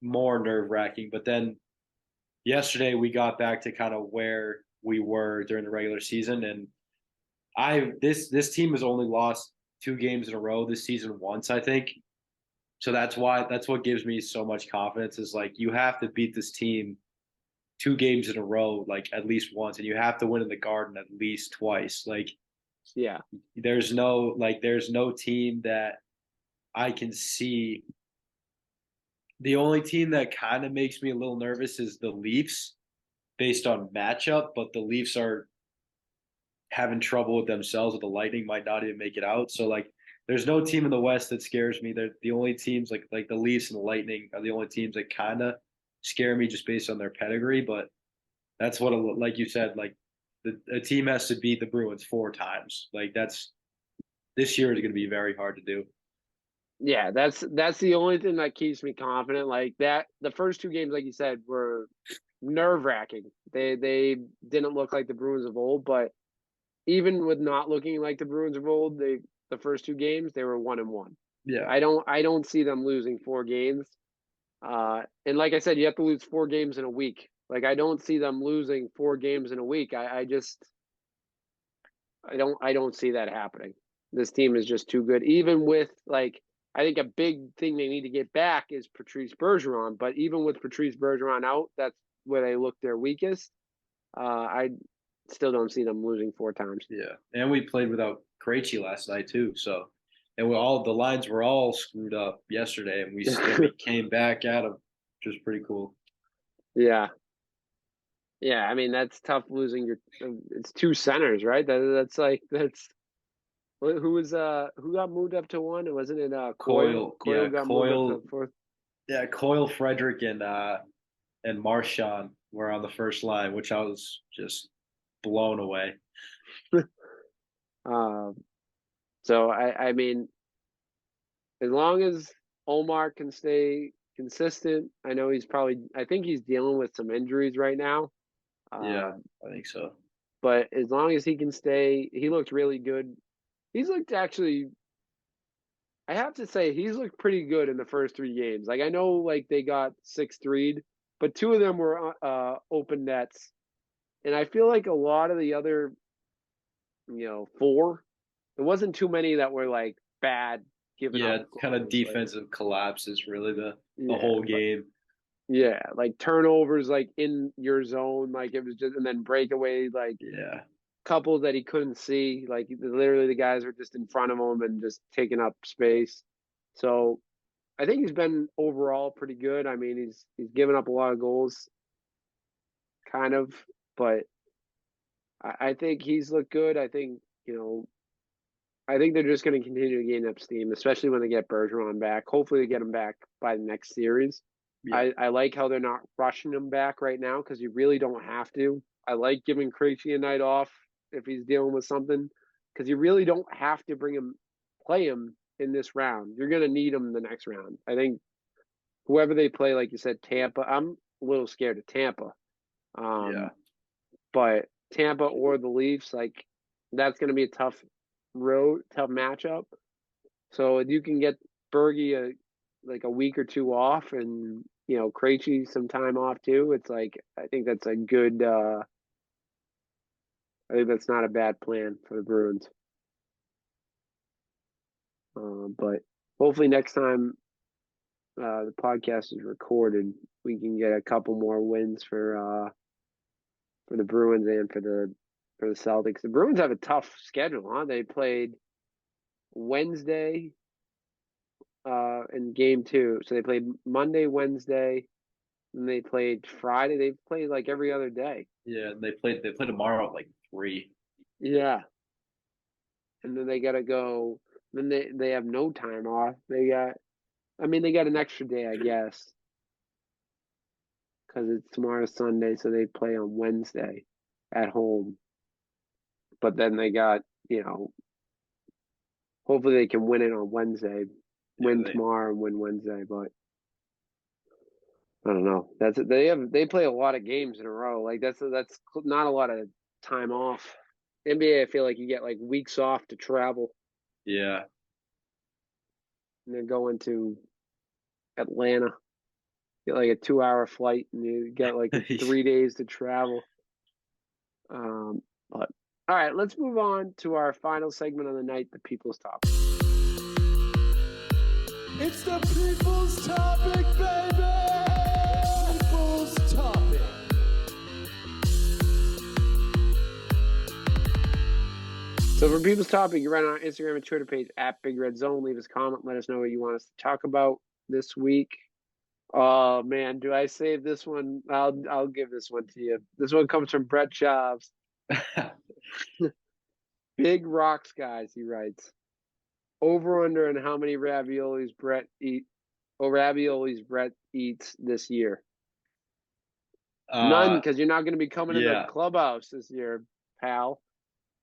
more nerve wracking. But then yesterday we got back to kind of where we were during the regular season, and this team has only lost 2 games in a row this season once, I think. So that's what gives me so much confidence is like you have to beat this team 2 games in a row, like at least once, and you have to win in the Garden at least twice. Like Yeah, there's no team that I can see. The only team that kind of makes me a little nervous is the Leafs based on matchup, but the Leafs are having trouble with themselves with the Lightning, might not even make it out. So like there's no team in the West that scares me. They're the only teams like the Leafs and the Lightning are the only teams that kind of scare me just based on their pedigree. But that's what, like you said, like a team has to beat the Bruins 4 times. Like this year is going to be very hard to do. yeah. That's the only thing that keeps me confident. Like that, the first 2 games, like you said, were nerve wracking. They didn't look like the Bruins of old, but even with not looking like the Bruins of old, the first 2 games they were 1-1. Yeah, I don't see them losing 4 games. And like I said, you have to lose 4 games in a week. Like I don't see them losing 4 games in a week. I don't see that happening. This team is just too good. Even with like I think a big thing they need to get back is Patrice Bergeron. But even with Patrice Bergeron out, that's where they look their weakest. I still don't see them losing 4 times. Yeah, and we played without Krejci last night too. So, and we all the lines were all screwed up yesterday, and we came back at them, which was pretty cool. Yeah. Yeah, I mean that's tough losing your. It's 2 centers, right? That's like that's who got moved up to one? It wasn't it Coyle. Coyle, Coyle yeah, got moved up Coyle, to fourth. yeah, Coyle, Frederick, and Marchand were on the first line, which I was just blown away. Um, so I mean, as long as Omar can stay consistent, I know I think he's dealing with some injuries right now. Yeah, Um, I think so. but as long as he can stay, he looked really good. He's looked actually I have to say he's looked pretty good in the first 3 games. Like I know like they got 6-3'd, but 2 of them were open nets. And I feel like a lot of the other, 4, there wasn't too many that were like bad giving up Yeah, kind of goals. Like defensive collapse is really the yeah, whole but game. yeah, like turnovers like in your zone, like it was just and then breakaway like Yeah, couples that he couldn't see. Like literally the guys were just in front of him and just taking up space. So I think he's been overall pretty good. I mean, he's given up a lot of goals, kind of, but I think he's looked good. I think they're just going to continue to gain up steam, especially when they get Bergeron back. Hopefully, they get him back by the next series. yeah, I like how they're not rushing him back right now because you really don't have to. I like giving Krejci a night off if he's dealing with something because you really don't have to play him in this round. You're going to need him the next round. I think whoever they play, like you said, Tampa. I'm a little scared of Tampa, yeah. um, but Tampa or the Leafs, like that's going to be a tough matchup. So if you can get Bergie like a week or 2 off, and Krejci some time off too. It's like I think that's a good. I think that's not a bad plan for the Bruins. But hopefully next time the podcast is recorded, we can get a couple more wins for the Bruins and for the Celtics. The Bruins have a tough schedule, huh? They played Wednesday in game 2. So they played Monday, Wednesday, and they played Friday. They played like every other day. Yeah, they play tomorrow at like 3. Yeah. And then they gotta go then they have no time off. They got an extra day, I guess, because it's tomorrow Sunday, so they play on Wednesday at home. But then they got, hopefully they can win it on Wednesday, Yeah, win tomorrow and win Wednesday. But I don't know. They play a lot of games in a row. Like that's not a lot of time off. NBA, I feel like you get like weeks off to travel, yeah. and they're going to Atlanta. Get like a 2-hour flight, and you get like 3 days to travel. But all right, let's move on to our final segment of the night, the people's topic. It's the people's topic, baby! People's topic. So for people's topic, you write on our Instagram and Twitter page at Big Red Zone. Leave us a comment. Let us know what you want us to talk about this week. Oh man, do I save this one? I'll give this one to you. This one comes from Brett Jobs. Big rocks, guys. He writes over under and how many raviolis Brett eats this year. None, because you're not going to be coming in the Yeah, clubhouse this year, pal.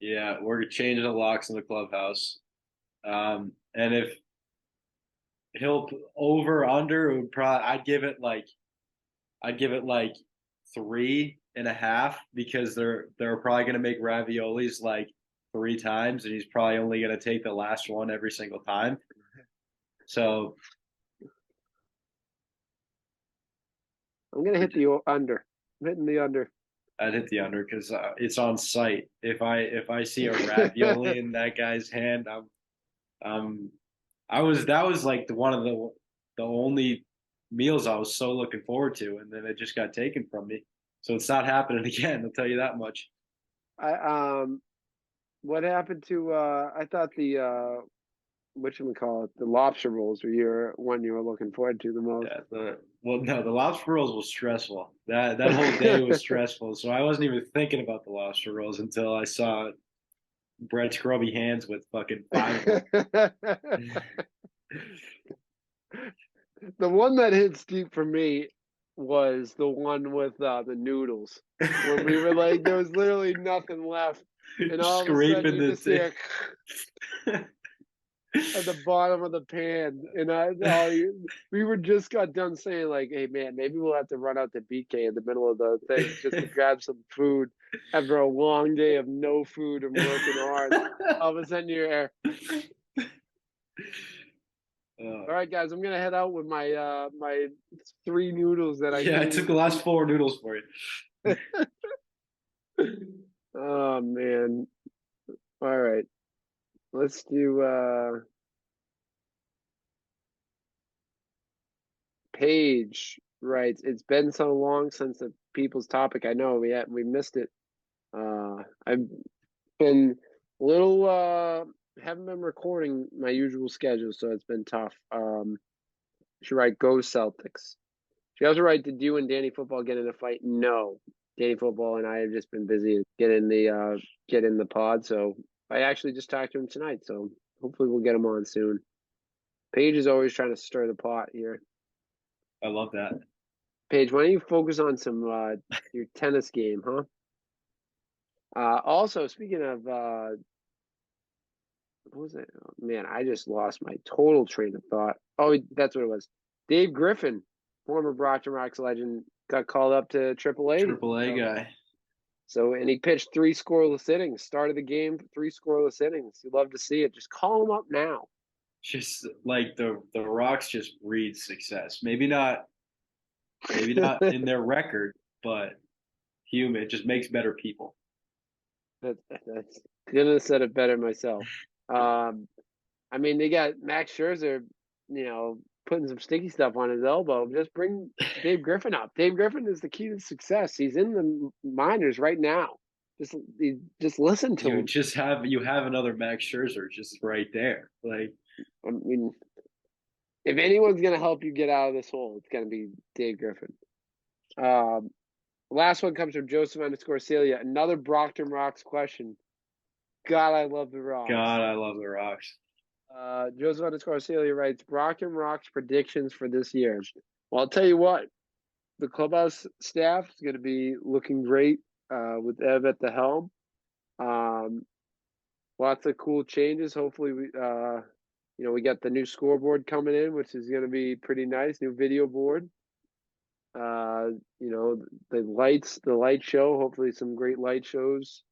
yeah. We're changing the locks in the clubhouse. And if he'll over under, it would probably I'd give it like 3.5 because they're probably gonna make raviolis like 3 times, and he's probably only gonna take the last one every single time. So I'm going to hit the under. I'm hitting the under. I'd hit the under because it's on site. If I see a ravioli in that guy's hand, I'm That was like one of the only meals I was so looking forward to, and then it just got taken from me. So it's not happening again. I'll tell you that much. What happened to I thought the whatchamacallit, the lobster rolls were your one you were looking forward to the most. Yeah, no, the lobster rolls was stressful. That whole day was stressful. So I wasn't even thinking about the lobster rolls until I saw Brett's grubby hands with fucking 5 of them. The one that hits deep for me was the one with the noodles. When we were like, there was literally nothing left. And all of a sudden you just hear at the bottom of the pan. And we were just got done saying like, hey man, maybe we'll have to run out to BK in the middle of the thing just to grab some food after a long day of no food and working hard. All of a sudden you're there. All right, guys, I'm gonna head out with my my 3 noodles that I took the last 4 noodles for you. Oh man. All right. Let's do Paige writes, it's been so long since the people's topic. I know we missed it. I've been a little haven't been recording my usual schedule, so it's been tough. She write, go Celtics. She also write, did you and Danny Football get in a fight? No. Danny Football and I have just been busy getting the pod, so I actually just talked to him tonight, so hopefully we'll get him on soon. Paige is always trying to stir the pot here. I love that. Paige, why don't you focus on some your tennis game, huh? Also, speaking of what was it? Oh, man, I just lost my total train of thought. Oh, that's what it was. Dave Griffin, former Brockton Rocks legend, got called up to AAA. AAA guy. So, and he pitched 3 scoreless innings. Started the game, 3 scoreless innings. You'd love to see it. Just call him up now. Just like the Rocks just breed success. Maybe not in their record, but human. It just makes better people. That's couldn't have said it better myself. I mean, they got Max Scherzer, putting some sticky stuff on his elbow. Just bring Dave Griffin up. Dave Griffin is the key to success. He's in the minors right now. Just listen to him. You have another Max Scherzer just right there. Like, I mean, if anyone's gonna help you get out of this hole, it's gonna be Dave Griffin. Last one comes from Joseph_Celia. Another Brockton Rocks question. God, I love the Rocks. God, I love the Rocks. Joseph_Celia writes, Brockton Rocks predictions for this year. Well, I'll tell you what, the clubhouse staff is going to be looking great with Ev at the helm. Lots of cool changes. Hopefully, we got the new scoreboard coming in, which is going to be pretty nice. New video board. The light show. Hopefully, some great light shows.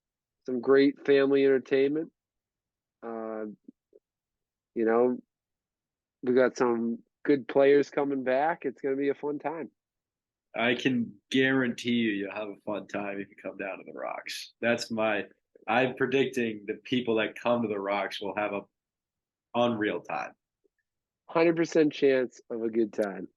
Some great family entertainment. We got some good players coming back. It's going to be a fun time. I can guarantee you'll have a fun time if you come down to the Rocks. I'm predicting the people that come to the Rocks will have a unreal time. 100% chance of a good time.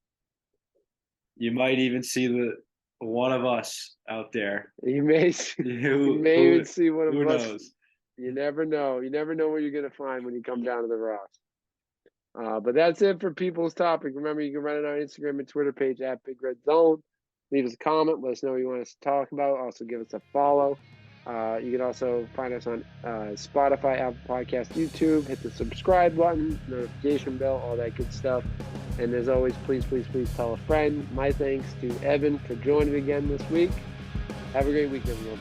You might even see one of us out there. You may even see one of us. Who knows? You never know. You never know what you're going to find when you come down to the Rocks. But that's it for People's Topic. Remember, you can run it on Instagram and Twitter page at Big Red Zone. Leave us a comment. Let us know what you want us to talk about. Also, give us a follow. You can also find us on Spotify, Apple Podcasts, YouTube. Hit the subscribe button, notification bell, all that good stuff. And as always, please, please, please tell a friend. My thanks to Evan for joining again this week. Have a great week, everyone.